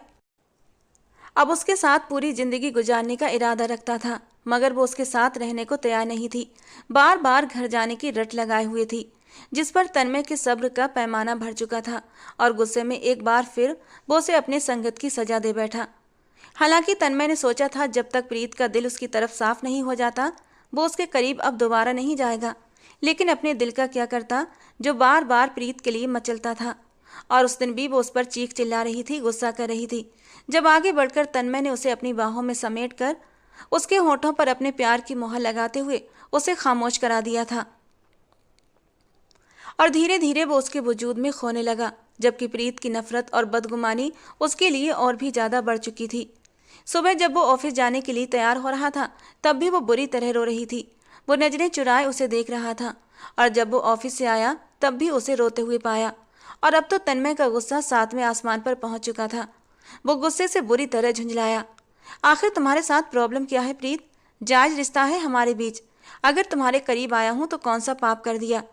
अब उसके साथ पूरी जिंदगी गुजारने का इरादा रखता था, मगर वो उसके साथ रहने को तैयार नहीं थी। बार बार घर जाने की रट लगाए हुए थी, जिस पर तन्मय के सब्र का पैमाना भर चुका था और गुस्से में एक बार फिर वो उसे अपने संगत की सजा दे बैठा। हालांकि तन्मय ने सोचा था जब तक प्रीत का दिल उसकी तरफ साफ नहीं हो जाता वो उसके करीब अब दोबारा नहीं जाएगा, लेकिन अपने दिल का क्या करता जो बार बार प्रीत के लिए मचलता था। और उस दिन भी वो उस पर चीख चिल्ला रही थी, गुस्सा कर रही थी। जब आगे बढ़कर तन्मय ने उसे अपनी बाहों में समेट कर उसके होठों पर अपने प्यार की मोहर लगाते हुए उसे खामोश करा दिया था और धीरे धीरे वो उसके वजूद में खोने लगा, जबकि प्रीत की नफरत और बदगुमानी उसके लिए और भी ज़्यादा बढ़ चुकी थी। सुबह जब वो ऑफिस जाने के लिए तैयार हो रहा था तब भी वो बुरी तरह रो रही थी। वो नजरें चुराए उसे देख रहा था और जब वो ऑफिस से आया तब भी उसे रोते हुए पाया। और अब तो तन्मय का गुस्सा 7वें आसमान पर पहुंच चुका था। वो गुस्से से बुरी तरह झुंझलाया। आखिर तुम्हारे साथ प्रॉब्लम क्या है प्रीत? जायज रिश्ता है हमारे बीच। अगर तुम्हारे करीब आया हूं तो कौन सा पाप कर दिया?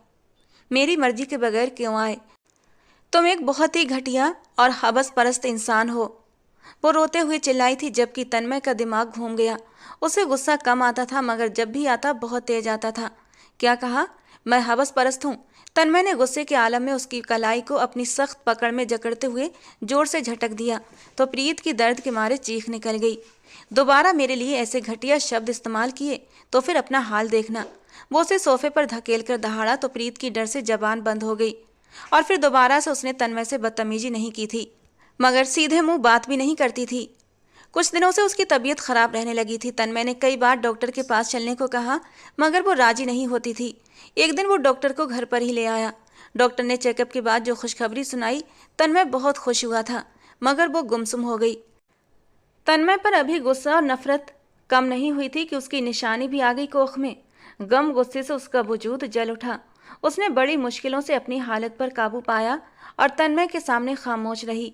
मेरी मर्जी के बगैर क्यों आए? तुम एक बहुत ही घटिया और हवस परस्त इंसान हो। वो रोते हुए चिल्लाई थी, जबकि तन्मय का दिमाग घूम गया। उसे गुस्सा कम आता था, मगर जब भी आता बहुत तेज आता था। क्या कहा? मैं हवस परस्त हूँ? तन्मय ने गुस्से के आलम में उसकी कलाई को अपनी सख्त पकड़ में जकड़ते हुए जोर से झटक दिया तो प्रीत की दर्द के मारे चीख निकल गई। दोबारा मेरे लिए ऐसे घटिया शब्द इस्तेमाल किए तो फिर अपना हाल देखना। वो उसे सोफे पर धकेल कर दहाड़ा तो प्रीत की डर से जबान बंद हो गई। और फिर दोबारा से उसने तन्मय से बदतमीजी नहीं की थी, मगर सीधे मुंह बात भी नहीं करती थी। कुछ दिनों से उसकी तबीयत खराब रहने लगी थी। तन्मय ने कई बार डॉक्टर के पास चलने को कहा, मगर वो राजी नहीं होती थी। एक दिन वो डॉक्टर को घर पर ही ले आया। डॉक्टर ने चेकअप के बाद जो खुशखबरी सुनाई, तन्मय बहुत खुश हुआ था, मगर वो गुमसुम हो गई। तन्मय पर अभी गुस्सा और नफरत कम नहीं हुई थी कि उसकी निशानी भी आ गई कोख में। गम गुस्से से उसका वजूद जल उठा। उसने बड़ी मुश्किलों से अपनी हालत पर काबू पाया और तन्मय के सामने खामोश रही,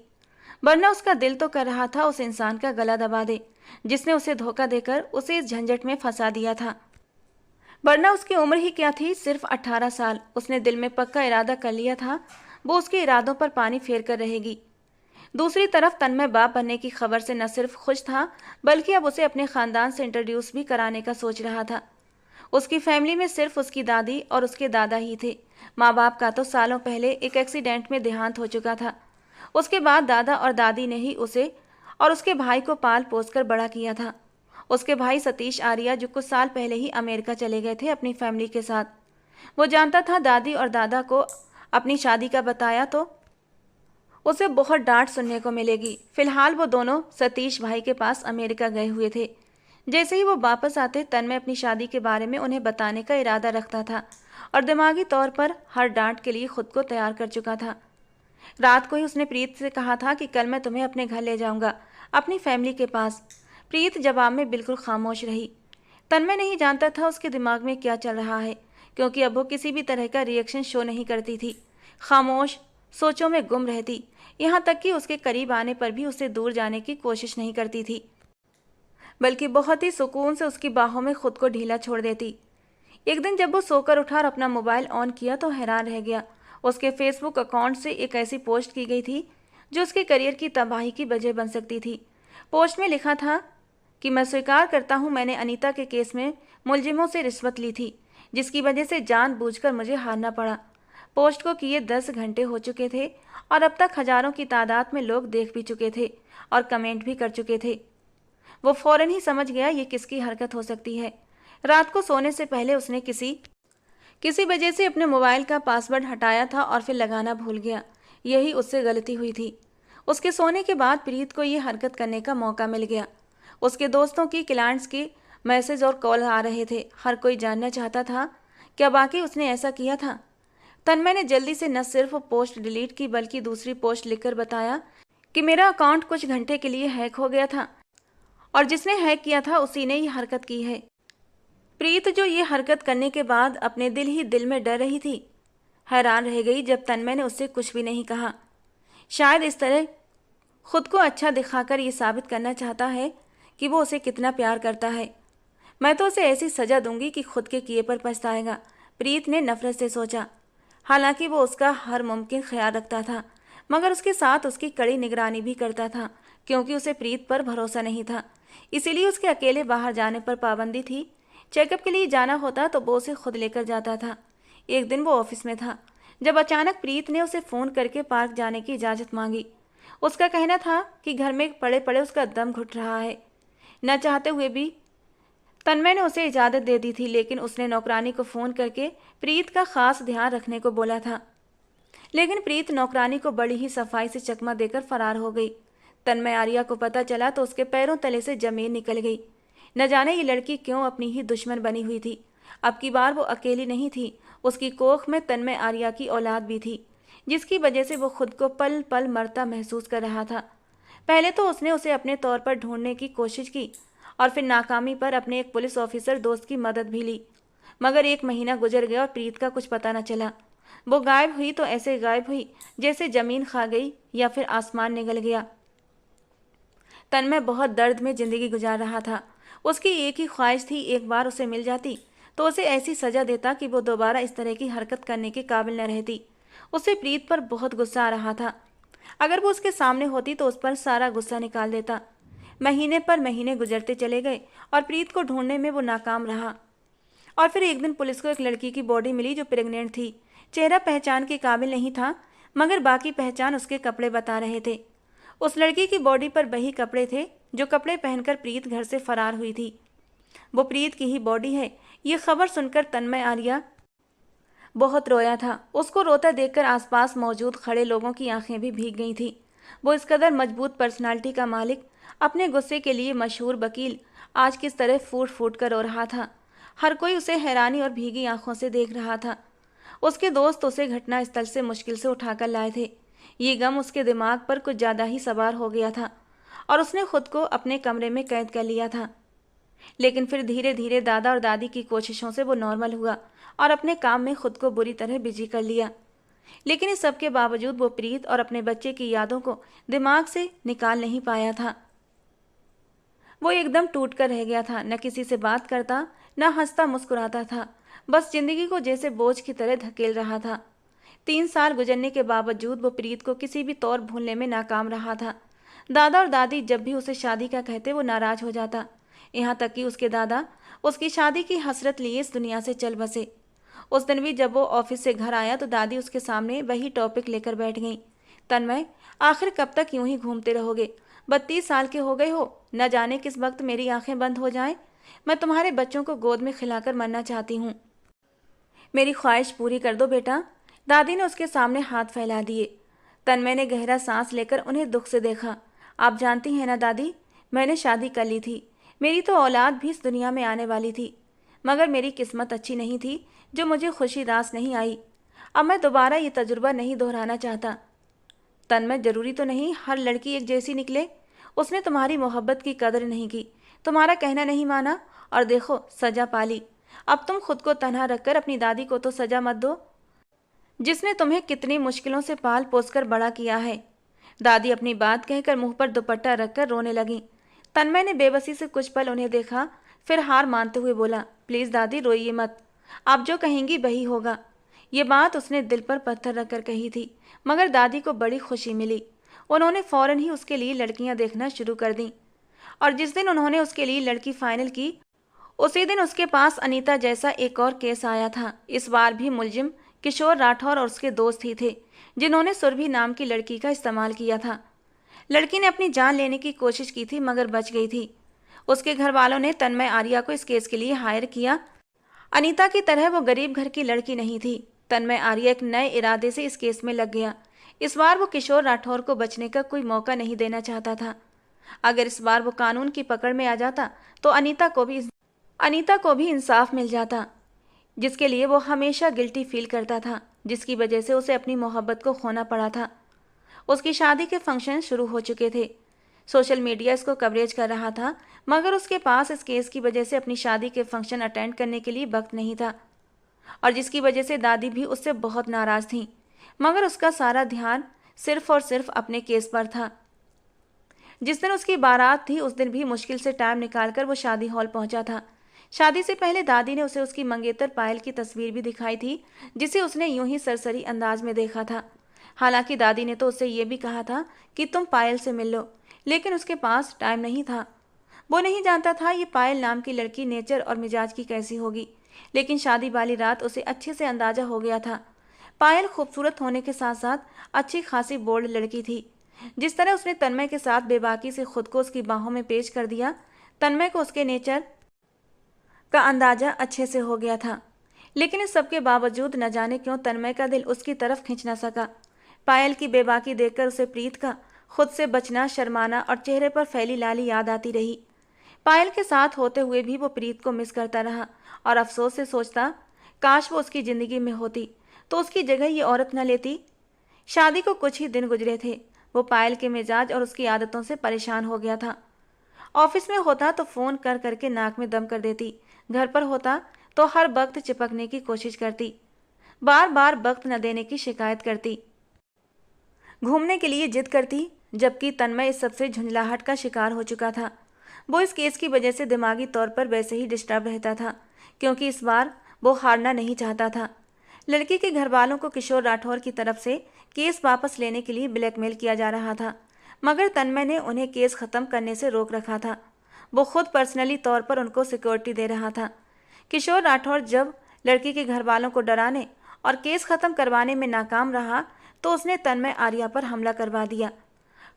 वरना उसका दिल तो कर रहा था उस इंसान का गला दबा दे जिसने उसे धोखा देकर उसे इस झंझट में फंसा दिया था। वरना उसकी उम्र ही क्या थी, सिर्फ 18 साल। उसने दिल में पक्का इरादा कर लिया था, वो उसके इरादों पर पानी फेर कर रहेगी। दूसरी तरफ तन्मय बाप बनने की खबर से न सिर्फ खुश था, बल्कि अब उसे अपने खानदान से इंट्रोड्यूस भी कराने का सोच रहा था। उसकी फैमिली में सिर्फ उसकी दादी और उसके दादा ही थे। माँ बाप का तो सालों पहले एक एक्सीडेंट में देहांत हो चुका था। उसके बाद दादा और दादी ने ही उसे और उसके भाई को पाल पोस कर बड़ा किया था। उसके भाई सतीश आर्या जो कुछ साल पहले ही अमेरिका चले गए थे अपनी फैमिली के साथ। वो जानता था दादी और दादा को अपनी शादी का बताया तो उसे बहुत डांट सुनने को मिलेगी। फिलहाल वो दोनों सतीश भाई के पास अमेरिका गए हुए थे। जैसे ही वो वापस आते, तन्मय अपनी शादी के बारे में उन्हें बताने का इरादा रखता था और दिमागी तौर पर हर डांट के लिए खुद को तैयार कर चुका था। रात को ही उसने प्रीत से कहा था कि कल मैं तुम्हें अपने घर ले जाऊंगा, अपनी फैमिली के पास। प्रीत जवाब में बिल्कुल खामोश रही। तन्मय नहीं जानता था उसके दिमाग में क्या चल रहा है, क्योंकि अब वो किसी भी तरह का रिएक्शन शो नहीं करती थी। खामोश सोचों में गुम रहती, यहाँ तक कि उसके करीब आने पर भी उसे दूर जाने की कोशिश नहीं करती थी, बल्कि बहुत ही सुकून से उसकी बाहों में खुद को ढीला छोड़ देती। एक दिन जब वो सोकर उठा और अपना मोबाइल ऑन किया तो हैरान रह गया। उसके फेसबुक अकाउंट से एक ऐसी पोस्ट की गई थी जो उसके करियर की तबाही की वजह बन सकती थी। पोस्ट में लिखा था कि मैं स्वीकार करता हूं, मैंने अनीता के केस में मुलजिमों से रिश्वत ली थी, जिसकी वजह से जानबूझकर मुझे हारना पड़ा। पोस्ट को किए 10 घंटे हो चुके थे और अब तक हजारों की तादाद में लोग देख भी चुके थे और कमेंट भी कर चुके थे। वो फौरन ही समझ गया ये किसकी हरकत हो सकती है। रात को सोने से पहले उसने किसी वजह से अपने मोबाइल का पासवर्ड हटाया था और फिर लगाना भूल गया। यही उससे गलती हुई थी। उसके सोने के बाद प्रीत को ये हरकत करने का मौका मिल गया। उसके दोस्तों की, क्लाइंट्स की मैसेज और कॉल आ रहे थे। हर कोई जानना चाहता था क्या वाकई उसने ऐसा किया था। तन्मय ने जल्दी से न सिर्फ पोस्ट डिलीट की, बल्कि दूसरी पोस्ट लिखकर बताया कि मेरा अकाउंट कुछ घंटे के लिए हैक हो गया था और जिसने हैक किया था उसी ने ये हरकत की है। प्रीत जो ये हरकत करने के बाद अपने दिल ही दिल में डर रही थी, हैरान रह गई जब तन्मय ने उससे कुछ भी नहीं कहा। शायद इस तरह खुद को अच्छा दिखाकर ये साबित करना चाहता है कि वो उसे कितना प्यार करता है। मैं तो उसे ऐसी सजा दूंगी कि खुद के किए पर पछताएगा, प्रीत ने नफरत से सोचा। हालांकि वो उसका हर मुमकिन ख्याल रखता था, मगर उसके साथ उसकी कड़ी निगरानी भी करता था, क्योंकि उसे प्रीत पर भरोसा नहीं था। इसीलिए उसके अकेले बाहर जाने पर पाबंदी थी। चेकअप के लिए जाना होता तो वो उसे खुद लेकर जाता था। एक दिन वो ऑफिस में था जब अचानक प्रीत ने उसे फ़ोन करके पार्क जाने की इजाज़त मांगी। उसका कहना था कि घर में पड़े पड़े उसका दम घुट रहा है। न चाहते हुए भी तन्मय ने उसे इजाज़त दे दी थी, लेकिन उसने नौकरानी को फ़ोन करके प्रीत का ख़ास ध्यान रखने को बोला था। लेकिन प्रीत नौकरानी को बड़ी ही सफाई से चकमा देकर फरार हो गई। तन्मय आर्या को पता चला तो उसके पैरों तले से ज़मीन निकल गई। न जाने ये लड़की क्यों अपनी ही दुश्मन बनी हुई थी। अब की बार वो अकेली नहीं थी, उसकी कोख में तन्मय आर्या की औलाद भी थी, जिसकी वजह से वो खुद को पल पल मरता महसूस कर रहा था। पहले तो उसने उसे अपने तौर पर ढूंढने की कोशिश की और फिर नाकामी पर अपने एक पुलिस ऑफिसर दोस्त की मदद भी ली, मगर 1 महीना गुजर गया और प्रीत का कुछ पता न चला। वो गायब हुई तो ऐसे गायब हुई जैसे जमीन खा गई या फिर आसमान निगल गया। तन्मय बहुत दर्द में जिंदगी गुजार रहा था। उसकी एक ही ख्वाहिश थी, एक बार उसे मिल जाती तो उसे ऐसी सजा देता कि वो दोबारा इस तरह की हरकत करने के काबिल न रहती। उसे प्रीत पर बहुत गुस्सा आ रहा था। अगर वो उसके सामने होती तो उस पर सारा गुस्सा निकाल देता। महीने पर महीने गुजरते चले गए और प्रीत को ढूंढने में वो नाकाम रहा। और फिर एक दिन पुलिस को एक लड़की की बॉडी मिली जो प्रेग्नेंट थी। चेहरा पहचान के काबिल नहीं था, मगर बाकी पहचान उसके कपड़े बता रहे थे। उस लड़की की बॉडी पर वही कपड़े थे जो कपड़े पहनकर प्रीत घर से फरार हुई थी। वो प्रीत की ही बॉडी है। ये खबर सुनकर तन्मय आर्या बहुत रोया था। उसको रोता देखकर आसपास मौजूद खड़े लोगों की आंखें भी भीग गई थीं। वो इस कदर मजबूत पर्सनालिटी का मालिक, अपने गुस्से के लिए मशहूर वकील, आज किस तरह फूट फूट कर रो रहा था। हर कोई उसे हैरानी और भीगी आंखों से देख रहा था। उसके दोस्त उसे घटनास्थल से मुश्किल से उठाकर लाए थे। ये गम उसके दिमाग पर कुछ ज़्यादा ही सवार हो गया था और उसने खुद को अपने कमरे में कैद कर लिया था। लेकिन फिर धीरे धीरे दादा और दादी की कोशिशों से वो नॉर्मल हुआ और अपने काम में खुद को बुरी तरह बिजी कर लिया। लेकिन इस सब के बावजूद वो प्रीत और अपने बच्चे की यादों को दिमाग से निकाल नहीं पाया था। वो एकदम टूट कर रह गया था। न किसी से बात करता, न हंसता मुस्कुराता था, बस जिंदगी को जैसे बोझ की तरह धकेल रहा था। 3 साल गुजरने के बावजूद वो प्रीत को किसी भी तौर भूलने में नाकाम रहा था। दादा और दादी जब भी उसे शादी का कहते वो नाराज हो जाता। यहाँ तक कि उसके दादा उसकी शादी की हसरत लिए इस दुनिया से चल बसे। उस दिन भी जब वो ऑफिस से घर आया तो दादी उसके सामने वही टॉपिक लेकर बैठ गई। तन्मय, आखिर कब तक यूं ही घूमते रहोगे? 32 साल के हो गए हो, न जाने किस वक्त मेरी आंखें बंद हो जाएं। मैं तुम्हारे बच्चों को गोद में खिलाकर मरना चाहती हूँ। मेरी ख्वाहिश पूरी कर दो बेटा। दादी ने उसके सामने हाथ फैला दिए। तन्मय ने गहरा सांस लेकर उन्हें दुख से देखा। आप जानती हैं ना दादी, मैंने शादी कर ली थी। मेरी तो औलाद भी इस दुनिया में आने वाली थी, मगर मेरी किस्मत अच्छी नहीं थी जो मुझे खुशी रास नहीं आई। अब मैं दोबारा ये तजुर्बा नहीं दोहराना चाहता। तन्मय, जरूरी तो नहीं हर लड़की एक जैसी निकले। उसने तुम्हारी मोहब्बत की कदर नहीं की, तुम्हारा कहना नहीं माना और देखो सजा पाली। अब तुम खुद को तन्हा रखकर अपनी दादी को तो सजा मत दो, जिसने तुम्हें कितनी मुश्किलों से पाल पोस कर बड़ा किया है। दादी अपनी बात कहकर मुंह पर दुपट्टा रखकर रोने लगी। तन्मय ने बेबसी से कुछ पल उन्हें देखा, फिर हार मानते हुए बोला, प्लीज दादी रोइए मत, आप जो कहेंगी वही होगा। ये बात उसने दिल पर पत्थर रखकर कही थी, मगर दादी को बड़ी खुशी मिली। उन्होंने फौरन ही उसके लिए लड़कियां देखना शुरू कर दी और जिस दिन उन्होंने उसके लिए लड़की फाइनल की, उसी दिन उसके पास अनीता जैसा एक और केस आया था। इस बार भी मुलजिम किशोर राठौर और उसके दोस्त ही थे, जिन्होंने सुरभि नाम की लड़की का इस्तेमाल किया था। लड़की ने अपनी जान लेने की कोशिश की थी मगर बच गई थी। उसके घर वालों ने तन्मय आर्या को इस केस के लिए हायर किया। अनीता की तरह वो गरीब घर की लड़की नहीं थी। तन्मय आर्या एक नए इरादे से इस केस में लग गया। इस बार वो किशोर राठौर को बचने का कोई मौका नहीं देना चाहता था। अगर इस बार वो कानून की पकड़ में आ जाता तो अनीता को भी इंसाफ मिल जाता, जिसके लिए वो हमेशा गिल्टी फील करता था, जिसकी वजह से उसे अपनी मोहब्बत को खोना पड़ा था। उसकी शादी के फंक्शन शुरू हो चुके थे। सोशल मीडिया इसको कवरेज कर रहा था, मगर उसके पास इस केस की वजह से अपनी शादी के फंक्शन अटेंड करने के लिए वक्त नहीं था, और जिसकी वजह से दादी भी उससे बहुत नाराज थी। मगर उसका सारा ध्यान सिर्फ और सिर्फ अपने केस पर था। जिस दिन उसकी बारात थी उस दिन भी मुश्किल से टाइम निकालकर वो शादी हॉल पहुंचा था। शादी से पहले दादी ने उसे उसकी मंगेतर पायल की तस्वीर भी दिखाई थी, जिसे उसने यूं ही सरसरी अंदाज में देखा था। हालांकि दादी ने तो उससे ये भी कहा था कि तुम पायल से मिल लो, लेकिन उसके पास टाइम नहीं था। वो नहीं जानता था ये पायल नाम की लड़की नेचर और मिजाज की कैसी होगी, लेकिन शादी वाली रात उसे अच्छे से अंदाजा हो गया था। पायल खूबसूरत होने के साथ साथ अच्छी खासी बोल्ड लड़की थी। जिस तरह उसने तन्मय के साथ बेबाकी से खुद को उसकी बाहों में पेश कर दिया, तन्मय को उसके नेचर का अंदाजा अच्छे से हो गया था। लेकिन इस सब के बावजूद न जाने क्यों तन्मय का दिल उसकी तरफ खींच न सका। पायल की बेबाकी देखकर उसे प्रीत का खुद से बचना, शर्माना और चेहरे पर फैली लाली याद आती रही। पायल के साथ होते हुए भी वो प्रीत को मिस करता रहा और अफसोस से सोचता, काश वो उसकी जिंदगी में होती तो उसकी जगह ये औरत न लेती। शादी को कुछ ही दिन गुजरे थे। वो पायल के मिजाज और उसकी आदतों से परेशान हो गया था। ऑफिस में होता तो फोन कर करके नाक में दम कर देती, घर पर होता तो हर वक्त चिपकने की कोशिश करती, बार बार वक्त न देने की शिकायत करती, घूमने के लिए जिद करती। जबकि तन्मय इस सबसे झुंझलाहट का शिकार हो चुका था। वो इस केस की वजह से दिमागी तौर पर वैसे ही डिस्टर्ब रहता था, क्योंकि इस बार वो हारना नहीं चाहता था। लड़की के घर वालों को किशोर राठौर की तरफ से केस वापस लेने के लिए ब्लैकमेल किया जा रहा था, मगर तन्मय ने उन्हें केस खत्म करने से रोक रखा था। वो खुद पर्सनली तौर पर उनको सिक्योरिटी दे रहा था। किशोर राठौर जब लड़की के घर वालों को डराने और केस खत्म करवाने में नाकाम रहा तो उसने तन्मय आर्या पर हमला करवा दिया।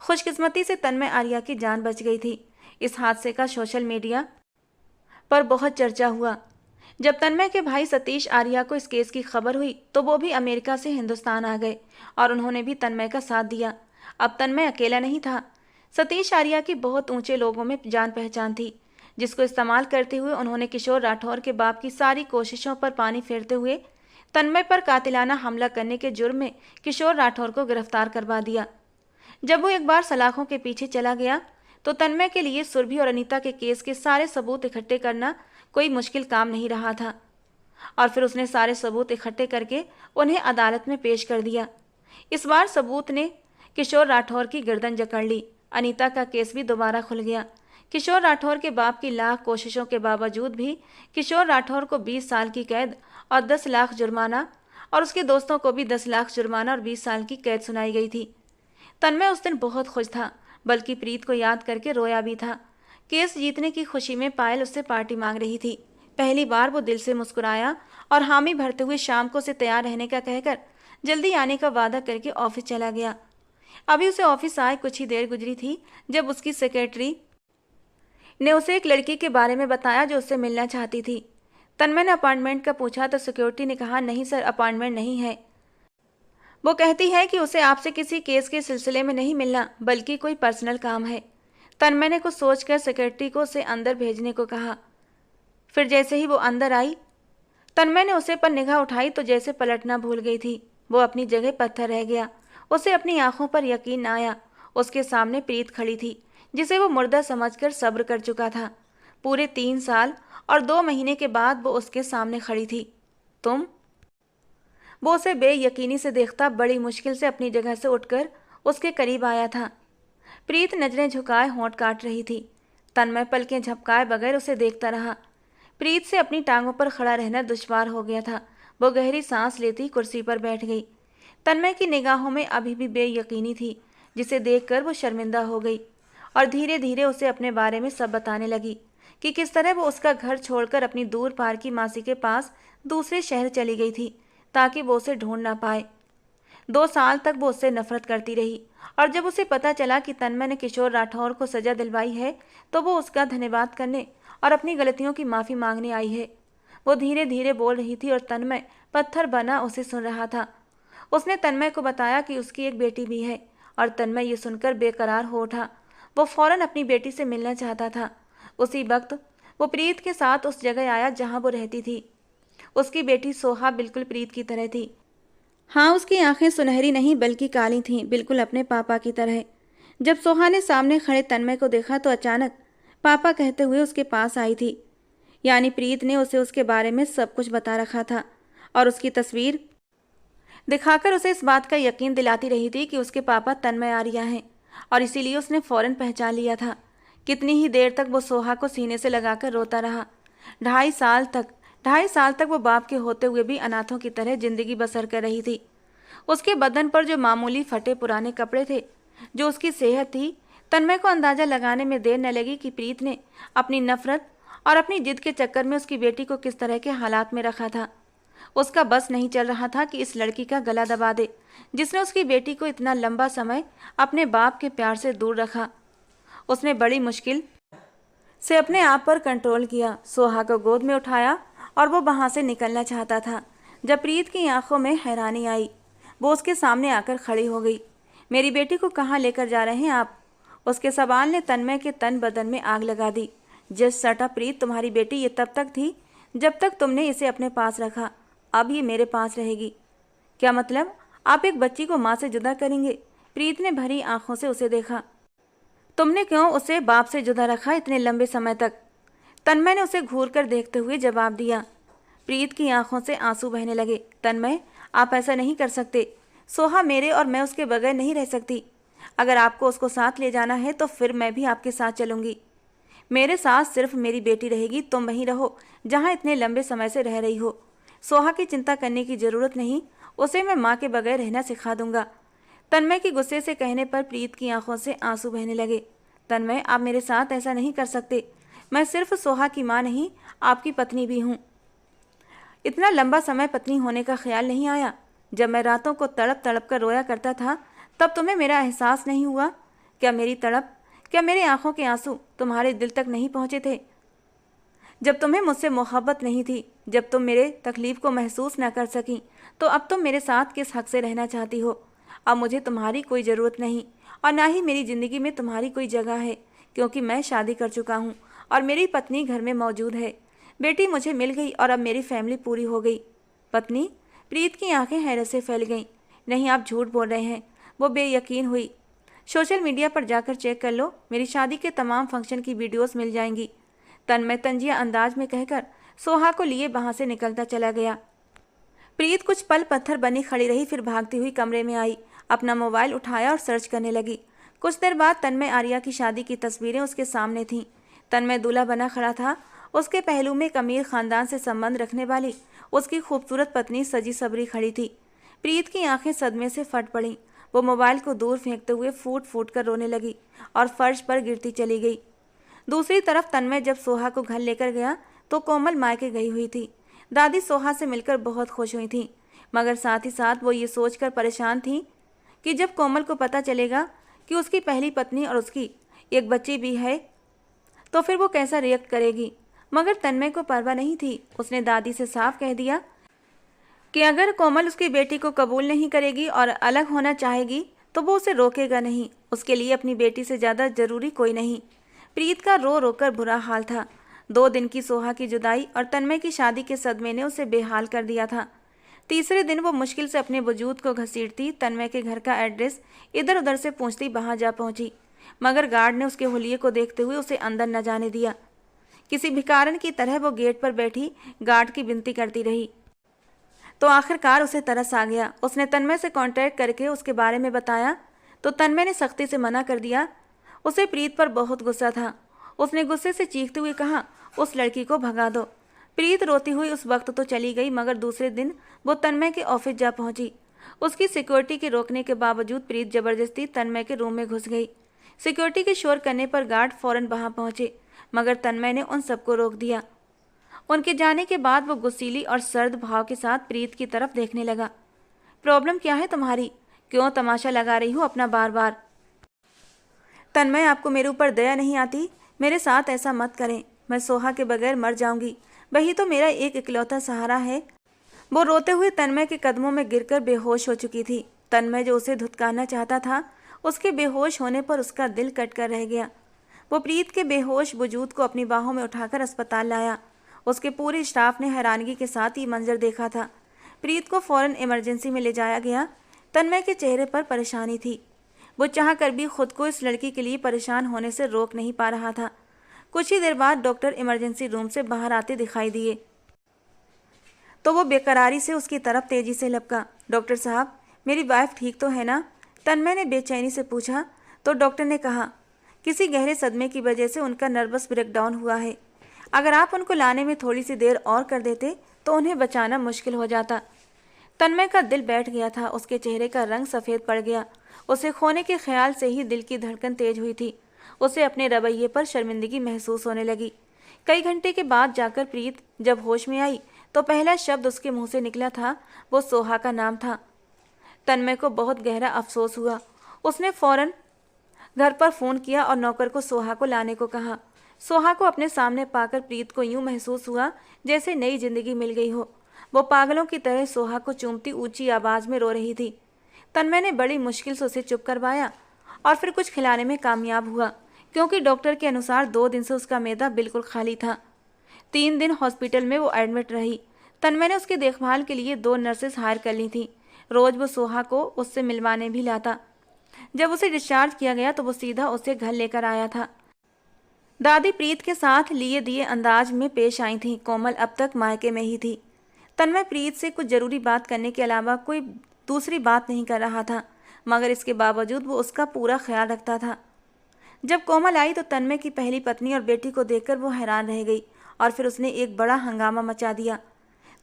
खुशकिस्मती से तन्मय आर्या की जान बच गई थी। इस हादसे का सोशल मीडिया पर बहुत चर्चा हुआ। जब तन्मय के भाई सतीश आर्या को इस केस की खबर हुई तो वो भी अमेरिका से हिंदुस्तान आ गए और उन्होंने भी तन्मय का साथ दिया। अब तन्मय अकेला नहीं था। सतीश आर्या की बहुत ऊंचे लोगों में जान पहचान थी, जिसको इस्तेमाल करते हुए उन्होंने किशोर राठौर के बाप की सारी कोशिशों पर पानी फेरते हुए तन्मय पर कातिलाना हमला करने के जुर्म में किशोर राठौर को गिरफ्तार करवा दिया। जब वो एक बार सलाखों के पीछे चला गया तो तन्मय के लिए सुरभि और अनीता के केस के सारे सबूत इकट्ठे करना कोई मुश्किल काम नहीं रहा था। और फिर उसने सारे सबूत इकट्ठे करके उन्हें अदालत में पेश कर दिया। इस बार सबूत ने किशोर राठौर की गर्दन जकड़ ली। अनीता का केस भी दोबारा खुल गया। किशोर राठौर के बाप की लाख कोशिशों के बावजूद भी किशोर राठौर को 20 साल की कैद और 10 लाख जुर्माना, और उसके दोस्तों को भी 10 लाख जुर्माना और 20 साल की कैद सुनाई गई थी। तन्मय उस दिन बहुत खुश था, बल्कि प्रीत को याद करके रोया भी था। केस जीतने की खुशी में पायल उससे पार्टी मांग रही थी। पहली बार वो दिल से मुस्कुराया और हामी भरते हुए शाम को उसे तैयार रहने का कहकर जल्दी आने का वादा करके ऑफिस चला गया। अभी उसे ऑफिस आए कुछ ही देर गुजरी थी जब उसकी सेक्रेटरी ने उसे एक लड़की के बारे में बताया जो उससे मिलना चाहती थी। तन्मय ने अपॉइंटमेंट का पूछा तो सिक्योरिटी ने कहा, नहीं सर, अपॉइंटमेंट नहीं है। वो कहती है कि उसे आपसे किसी केस के सिलसिले में नहीं मिलना, बल्कि कोई पर्सनल काम है। तन्मय ने कुछ सोचकर सेक्रेटरी को उसे अंदर भेजने को कहा। फिर जैसे ही वो अंदर आई, तन्मय ने उसे पर निगाह उठाई तो जैसे पलटना भूल गई थी। वो अपनी जगह पत्थर रह गया। उसे अपनी आंखों पर यकीन न आया। उसके सामने प्रीत खड़ी थी, जिसे वो मुर्दा समझकर सब्र कर चुका था। पूरे 3 साल और 2 महीने के बाद वो उसके सामने खड़ी थी। तुम? वो उसे बेयकीनी से देखता बड़ी मुश्किल से अपनी जगह से उठकर उसके करीब आया था। प्रीत नजरें झुकाए होंठ काट रही थी। तन्मय पलकें झपकाए बगैर उसे देखता रहा। प्रीत से अपनी टांगों पर खड़ा रहना दुश्वार हो गया था। वो गहरी सांस लेती कुर्सी पर बैठ गई। तन्मय की निगाहों में अभी भी बेयकीनी थी, जिसे देखकर वो शर्मिंदा हो गई और धीरे धीरे उसे अपने बारे में सब बताने लगी कि किस तरह वो उसका घर छोड़कर अपनी दूर पार की मासी के पास दूसरे शहर चली गई थी ताकि वो उसे ढूंढ ना पाए। 2 साल तक वो उससे नफरत करती रही और जब उसे पता चला कि तन्मय ने किशोर राठौर को सजा दिलवाई है तो वो उसका धन्यवाद करने और अपनी गलतियों की माफ़ी मांगने आई है। वो धीरे धीरे बोल रही थी और तन्मय पत्थर बना उसे सुन रहा था। उसने तन्मय को बताया कि उसकी एक बेटी भी है और तन्मय ये सुनकर बेकरार हो उठा। वो फौरन अपनी बेटी से मिलना चाहता था। उसी वक्त वो प्रीत के साथ उस जगह आया जहाँ वो रहती थी। उसकी बेटी सोहा बिल्कुल प्रीत की तरह थी। हाँ, उसकी आंखें सुनहरी नहीं बल्कि काली थीं, बिल्कुल अपने पापा की तरह। जब सोहा ने सामने खड़े तन्मय को देखा तो अचानक पापा कहते हुए उसके पास आई थी। यानी प्रीत ने उसे उसके बारे में सब कुछ बता रखा था और उसकी तस्वीर दिखाकर उसे इस बात का यकीन दिलाती रही थी कि उसके पापा तन्मय आर्या हैं और इसीलिए उसने फौरन पहचान लिया था। कितनी ही देर तक वो सोहा को सीने से लगाकर रोता रहा। 2.5 साल तक वो बाप के होते हुए भी अनाथों की तरह जिंदगी बसर कर रही थी। उसके बदन पर जो मामूली फटे पुराने कपड़े थे, जो उसकी सेहत थी, तन्मय को अंदाजा लगाने में देर न लगी कि प्रीत ने अपनी नफरत और अपनी जिद के चक्कर में उसकी बेटी को किस तरह के हालात में रखा था। उसका बस नहीं चल रहा था कि इस लड़की का गला दबा दे, जिसने उसकी बेटी को इतना लंबा समय अपने बाप के प्यार से दूर रखा। उसने बड़ी मुश्किल से अपने आप पर कंट्रोल किया, सोहा को गोद में उठाया और वो वहाँ से निकलना चाहता था जब प्रीत की आंखों में हैरानी आई। वो उसके सामने आकर खड़ी हो गई। मेरी बेटी को कहाँ लेकर जा रहे हैं आप? उसके सवाल ने तन्मय के तन बदन में आग लगा दी। जस्ट सटा प्रीत, तुम्हारी बेटी ये तब तक थी जब तक तुमने इसे अपने पास रखा। अब ये मेरे पास रहेगी। क्या मतलब? आप एक बच्ची को माँ से जुदा करेंगे? प्रीत ने भरी आंखों से उसे देखा। तुमने क्यों उसे बाप से जुदा रखा इतने लंबे समय तक? तन्मय ने उसे घूर कर देखते हुए जवाब दिया। प्रीत की आंखों से आंसू बहने लगे। तन्मय, आप ऐसा नहीं कर सकते। सोहा मेरे और मैं उसके बगैर नहीं रह सकती। अगर आपको उसको साथ ले जाना है तो फिर मैं भी आपके साथ चलूंगी। मेरे साथ सिर्फ मेरी बेटी रहेगी। तुम वहीं रहो जहाँ इतने लंबे समय से रह रही हो। सोहा की चिंता करने की जरूरत नहीं, उसे मैं माँ के बगैर रहना सिखा दूंगा। तन्मय की गुस्से से कहने पर प्रीत की आंखों से आंसू बहने लगे। तन्मय, आप मेरे साथ ऐसा नहीं कर सकते। मैं सिर्फ सोहा की माँ नहीं, आपकी पत्नी भी हूँ। इतना लंबा समय पत्नी होने का ख्याल नहीं आया? जब मैं रातों को तड़प तड़प कर रोया करता था तब तुम्हें मेरा एहसास नहीं हुआ? क्या मेरी तड़प, क्या मेरी आंखों के आंसू तुम्हारे दिल तक नहीं पहुँचे थे? जब तुम्हें मुझसे मोहब्बत नहीं थी, जब तुम मेरे तकलीफ को महसूस न कर सकी, तो अब तुम मेरे साथ किस हक से रहना चाहती हो? अब मुझे तुम्हारी कोई ज़रूरत नहीं और ना ही मेरी ज़िंदगी में तुम्हारी कोई जगह है, क्योंकि मैं शादी कर चुका हूँ और मेरी पत्नी घर में मौजूद है। बेटी मुझे मिल गई और अब मेरी फैमिली पूरी हो गई। पत्नी? प्रीत की आंखें हैरत से फैल गईं। नहीं, आप झूठ बोल रहे हैं, वो बेयकीन हुई। सोशल मीडिया पर जाकर चेक कर लो, मेरी शादी के तमाम फंक्शन की वीडियोस मिल जाएंगी, तन्मय तंजिया अंदाज में कहकर सोहा को लिए वहां से निकलता चला गया। प्रीत कुछ पल पत्थर बनी खड़ी रही, फिर भागती हुई कमरे में आई, अपना मोबाइल उठाया और सर्च करने लगी। कुछ देर बाद तन्मय आर्या की शादी की तस्वीरें उसके सामने थीं। तन्मय दूल्हा बना खड़ा था, उसके पहलू में एक अमीर खानदान से संबंध रखने वाली उसकी खूबसूरत पत्नी सजी सबरी खड़ी थी। प्रीत की आंखें सदमे से फट पड़ीं। वो मोबाइल को दूर फेंकते हुए फूट फूट कर रोने लगी और फर्श पर गिरती चली गई। दूसरी तरफ तन्मय जब सोहा को घर लेकर गया तो कोमल मायके गई हुई थी। दादी सोहा से मिलकर बहुत खुश हुई थी, मगर साथ ही साथ वो ये सोचकर परेशान थी कि जब कोमल को पता चलेगा कि उसकी पहली पत्नी और उसकी एक बच्ची भी है तो फिर वो कैसा रिएक्ट करेगी। मगर तन्मय को परवाह नहीं थी। उसने दादी से साफ कह दिया कि अगर कोमल उसकी बेटी को कबूल नहीं करेगी और अलग होना चाहेगी तो वो उसे रोकेगा नहीं। उसके लिए अपनी बेटी से ज़्यादा ज़रूरी कोई नहीं। प्रीत का रो रोकर बुरा हाल था। 2 दिन की सोहा की जुदाई और तन्मय की शादी के सदमे ने उसे बेहाल कर दिया था। तीसरे दिन वो मुश्किल से अपने वजूद को घसीटती तन्मय के घर का एड्रेस इधर उधर से पूछती वहां जा पहुंची, मगर गार्ड ने उसके हुलिये को देखते हुए उसे अंदर न जाने दिया। किसी भिखारन की तरह वो गेट पर बैठी गार्ड की विनती करती रही, तो आखिरकार उसे तरस आ गया। उसने तन्मय से कांटेक्ट करके उसके बारे में बताया तो तन्मय ने सख्ती से मना कर दिया। उसे प्रीत पर बहुत गुस्सा था। उसने गुस्से से चीखते हुए कहा, उस लड़की को भगा दो। प्रीत रोती हुई उस वक्त तो चली गई, मगर दूसरे दिन वो तन्मय के ऑफिस जा पहुंची। उसकी सिक्योरिटी के रोकने के बावजूद प्रीत जबरदस्ती तन्मय के रूम में घुस गई। सिक्योरिटी के शोर करने पर गार्ड फौरन वहां पहुंचे, मगर तन्मय ने उन सबको रोक दिया। उनके जाने के बाद वो गुस्सीली और सर्द भाव के साथ प्रीत की तरफ देखने लगा। प्रॉब्लम क्या है तुम्हारी? क्यों तमाशा लगा रही हो अपना बार बार? तन्मय, आपको मेरे ऊपर दया नहीं आती? मेरे साथ ऐसा मत करें, मैं सोहा के बगैर मर जाऊंगी, वही तो मेरा एक इकलौता सहारा है। वो रोते हुए तन्मय के कदमों में गिरकर बेहोश हो चुकी थी। तन्मय जो उसे धुतकारना चाहता था, उसके बेहोश होने पर उसका दिल कटकर रह गया। वो प्रीत के बेहोश वजूद को अपनी बाहों में उठाकर अस्पताल लाया। उसके पूरे स्टाफ ने हैरानगी के साथ ये मंजर देखा था। प्रीत को फौरन इमरजेंसी में ले जाया गया। तन्मय के चेहरे पर परेशानी थी। वो चाहकर भी खुद को इस लड़की के लिए परेशान होने से रोक नहीं पा रहा था। कुछ ही देर बाद डॉक्टर इमरजेंसी रूम से बाहर आते दिखाई दिए तो वो बेकरारी से उसकी तरफ तेजी से लपका। डॉक्टर साहब, मेरी वाइफ ठीक तो है ना? तन्मय ने बेचैनी से पूछा तो डॉक्टर ने कहा, किसी गहरे सदमे की वजह से उनका नर्वस ब्रेकडाउन हुआ है। अगर आप उनको लाने में थोड़ी सी देर और कर देते तो उन्हें बचाना मुश्किल हो जाता। तन्मय का दिल बैठ गया था। उसके चेहरे का रंग सफ़ेद पड़ गया। उसे खोने के ख्याल से ही दिल की धड़कन तेज हुई थी। उसे अपने रवैये पर शर्मिंदगी महसूस होने लगी। कई घंटे के बाद जाकर प्रीत जब होश में आई तो पहला शब्द उसके मुंह से निकला था वो सोहा का नाम था। तन्मय को बहुत गहरा अफसोस हुआ। उसने फौरन घर पर फ़ोन किया और नौकर को सोहा को लाने को कहा। सोहा को अपने सामने पाकर प्रीत को यूं महसूस हुआ जैसे नई जिंदगी मिल गई हो। वो पागलों की तरह सोहा को चूमती ऊंची आवाज़ में रो रही थी। तन्मय ने बड़ी मुश्किल से उसे चुप करवाया और फिर कुछ खिलाने में कामयाब हुआ, क्योंकि डॉक्टर के अनुसार 2 दिन से उसका मैदा बिल्कुल खाली था। 3 दिन हॉस्पिटल में वो एडमिट रही। तन्मय ने उसकी देखभाल के लिए 2 नर्सेस हायर कर ली थी। रोज़ वो सोहा को उससे मिलवाने भी लाता। जब उसे डिस्चार्ज किया गया तो वो सीधा उसे घर लेकर आया था। दादी प्रीत के साथ लिए दिए अंदाज में पेश आई थी। कोमल अब तक मायके में ही थी। तन्मय प्रीत से कुछ ज़रूरी बात करने के अलावा कोई दूसरी बात नहीं कर रहा था, मगर इसके बावजूद वो उसका पूरा ख्याल रखता था। जब कोमल आई तो तन्मय की पहली पत्नी और बेटी को देखकर वो हैरान रह गई और फिर उसने एक बड़ा हंगामा मचा दिया।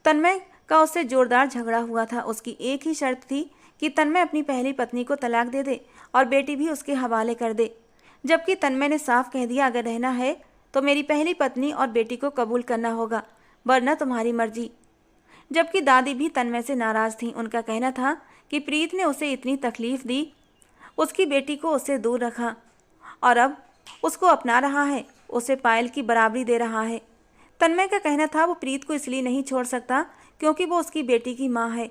तन्मय का उससे जोरदार झगड़ा हुआ था। उसकी एक ही शर्त थी कि तन्मय अपनी पहली पत्नी को तलाक दे दे और बेटी भी उसके हवाले कर दे, जबकि तन्मय ने साफ कह दिया, अगर रहना है तो मेरी पहली पत्नी और बेटी को कबूल करना होगा, वरना तुम्हारी मर्जी। जबकि दादी भी तन्मय से नाराज़ थीं। उनका कहना था कि प्रीत ने उसे इतनी तकलीफ़ दी, उसकी बेटी को उससे दूर रखा और अब उसको अपना रहा है, उसे पायल की बराबरी दे रहा है। तन्मय का कहना था वो प्रीत को इसलिए नहीं छोड़ सकता क्योंकि वो उसकी बेटी की माँ है।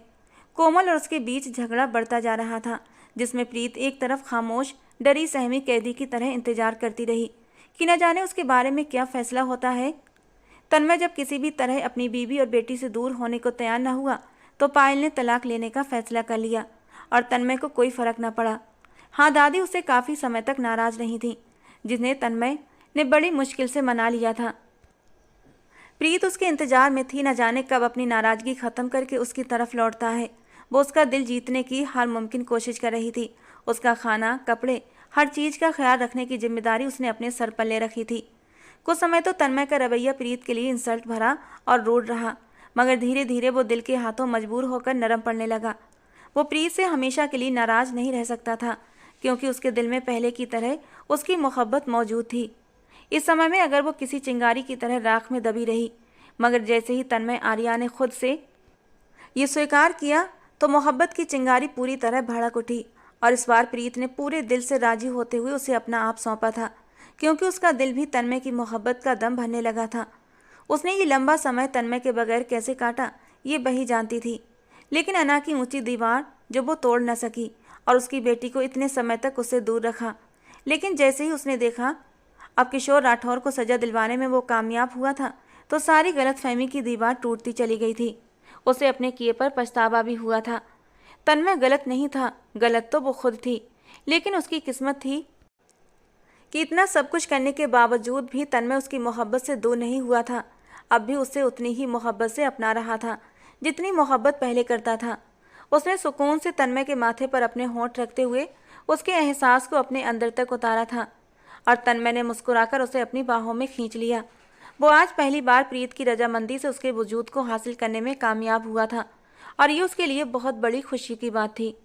कोमल और उसके बीच झगड़ा बढ़ता जा रहा था, जिसमें प्रीत एक तरफ खामोश डरी सहमी कैदी की तरह इंतजार करती रही कि न जाने उसके बारे में क्या फैसला होता है। तन्मय जब किसी भी तरह अपनी बीवी और बेटी से दूर होने को तैयार न हुआ तो पायल ने तलाक लेने का फैसला कर लिया और तन्मय को कोई फर्क न पड़ा। हाँ, दादी उससे काफ़ी समय तक नाराज नहीं थी, जिन्हें तन्मय ने बड़ी मुश्किल से मना लिया था। प्रीत उसके इंतजार में थी, न जाने कब अपनी नाराजगी खत्म करके उसकी तरफ लौटता है। वो उसका दिल जीतने की हर मुमकिन कोशिश कर रही थी। उसका खाना, कपड़े, हर चीज़ का ख्याल रखने की जिम्मेदारी उसने अपने सर पर ले रखी थी। कुछ समय तो तन्मय का रवैया प्रीत के लिए इंसल्ट भरा और रूड रहा, मगर धीरे धीरे वो दिल के हाथों मजबूर होकर नरम पड़ने लगा। वो प्रीत से हमेशा के लिए नाराज नहीं रह सकता था, क्योंकि उसके दिल में पहले की तरह उसकी मोहब्बत मौजूद थी। इस समय में अगर वो किसी चिंगारी की तरह राख में दबी रही, मगर जैसे ही तन्मय आर्या ने खुद से ये स्वीकार किया तो मोहब्बत की चिंगारी पूरी तरह भड़क उठी। और इस बार प्रीत ने पूरे दिल से राजी होते हुए उसे अपना आप सौंपा था, क्योंकि उसका दिल भी तन्मय की मोहब्बत का दम भरने लगा था। उसने ये लंबा समय तन्मय के बगैर कैसे काटा ये वही जानती थी, लेकिन अना की ऊंची दीवार जो वो तोड़ न सकी और उसकी बेटी को इतने समय तक उससे दूर रखा। लेकिन जैसे ही उसने देखा अब किशोर राठौर को सजा दिलवाने में वो कामयाब हुआ था, तो सारी गलतफहमी की दीवार टूटती चली गई थी। उसे अपने किए पर पछतावा भी हुआ था। तन्मय गलत नहीं था, गलत तो वो खुद थी, लेकिन उसकी किस्मत थी कि इतना सब कुछ करने के बावजूद भी तन्मय उसकी मोहब्बत से दूर नहीं हुआ था। अब भी उससे उतनी ही मोहब्बत से अपना रहा था जितनी मोहब्बत पहले करता था। उसने सुकून से तन्मय के माथे पर अपने होंठ रखते हुए उसके एहसास को अपने अंदर तक उतारा था और तन्मय ने मुस्कुराकर उसे अपनी बाहों में खींच लिया। वो आज पहली बार प्रीत की रजामंदी से उसके वजूद को हासिल करने में कामयाब हुआ था और ये उसके लिए बहुत बड़ी खुशी की बात थी।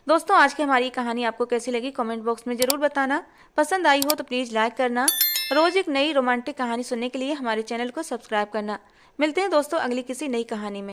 दोस्तों, आज की हमारी कहानी आपको कैसी लगी कमेंट बॉक्स में ज़रूर बताना। पसंद आई हो तो प्लीज़ लाइक करना। रोज़ एक नई रोमांटिक कहानी सुनने के लिए हमारे चैनल को सब्सक्राइब करना। मिलते हैं दोस्तों अगली किसी नई कहानी में।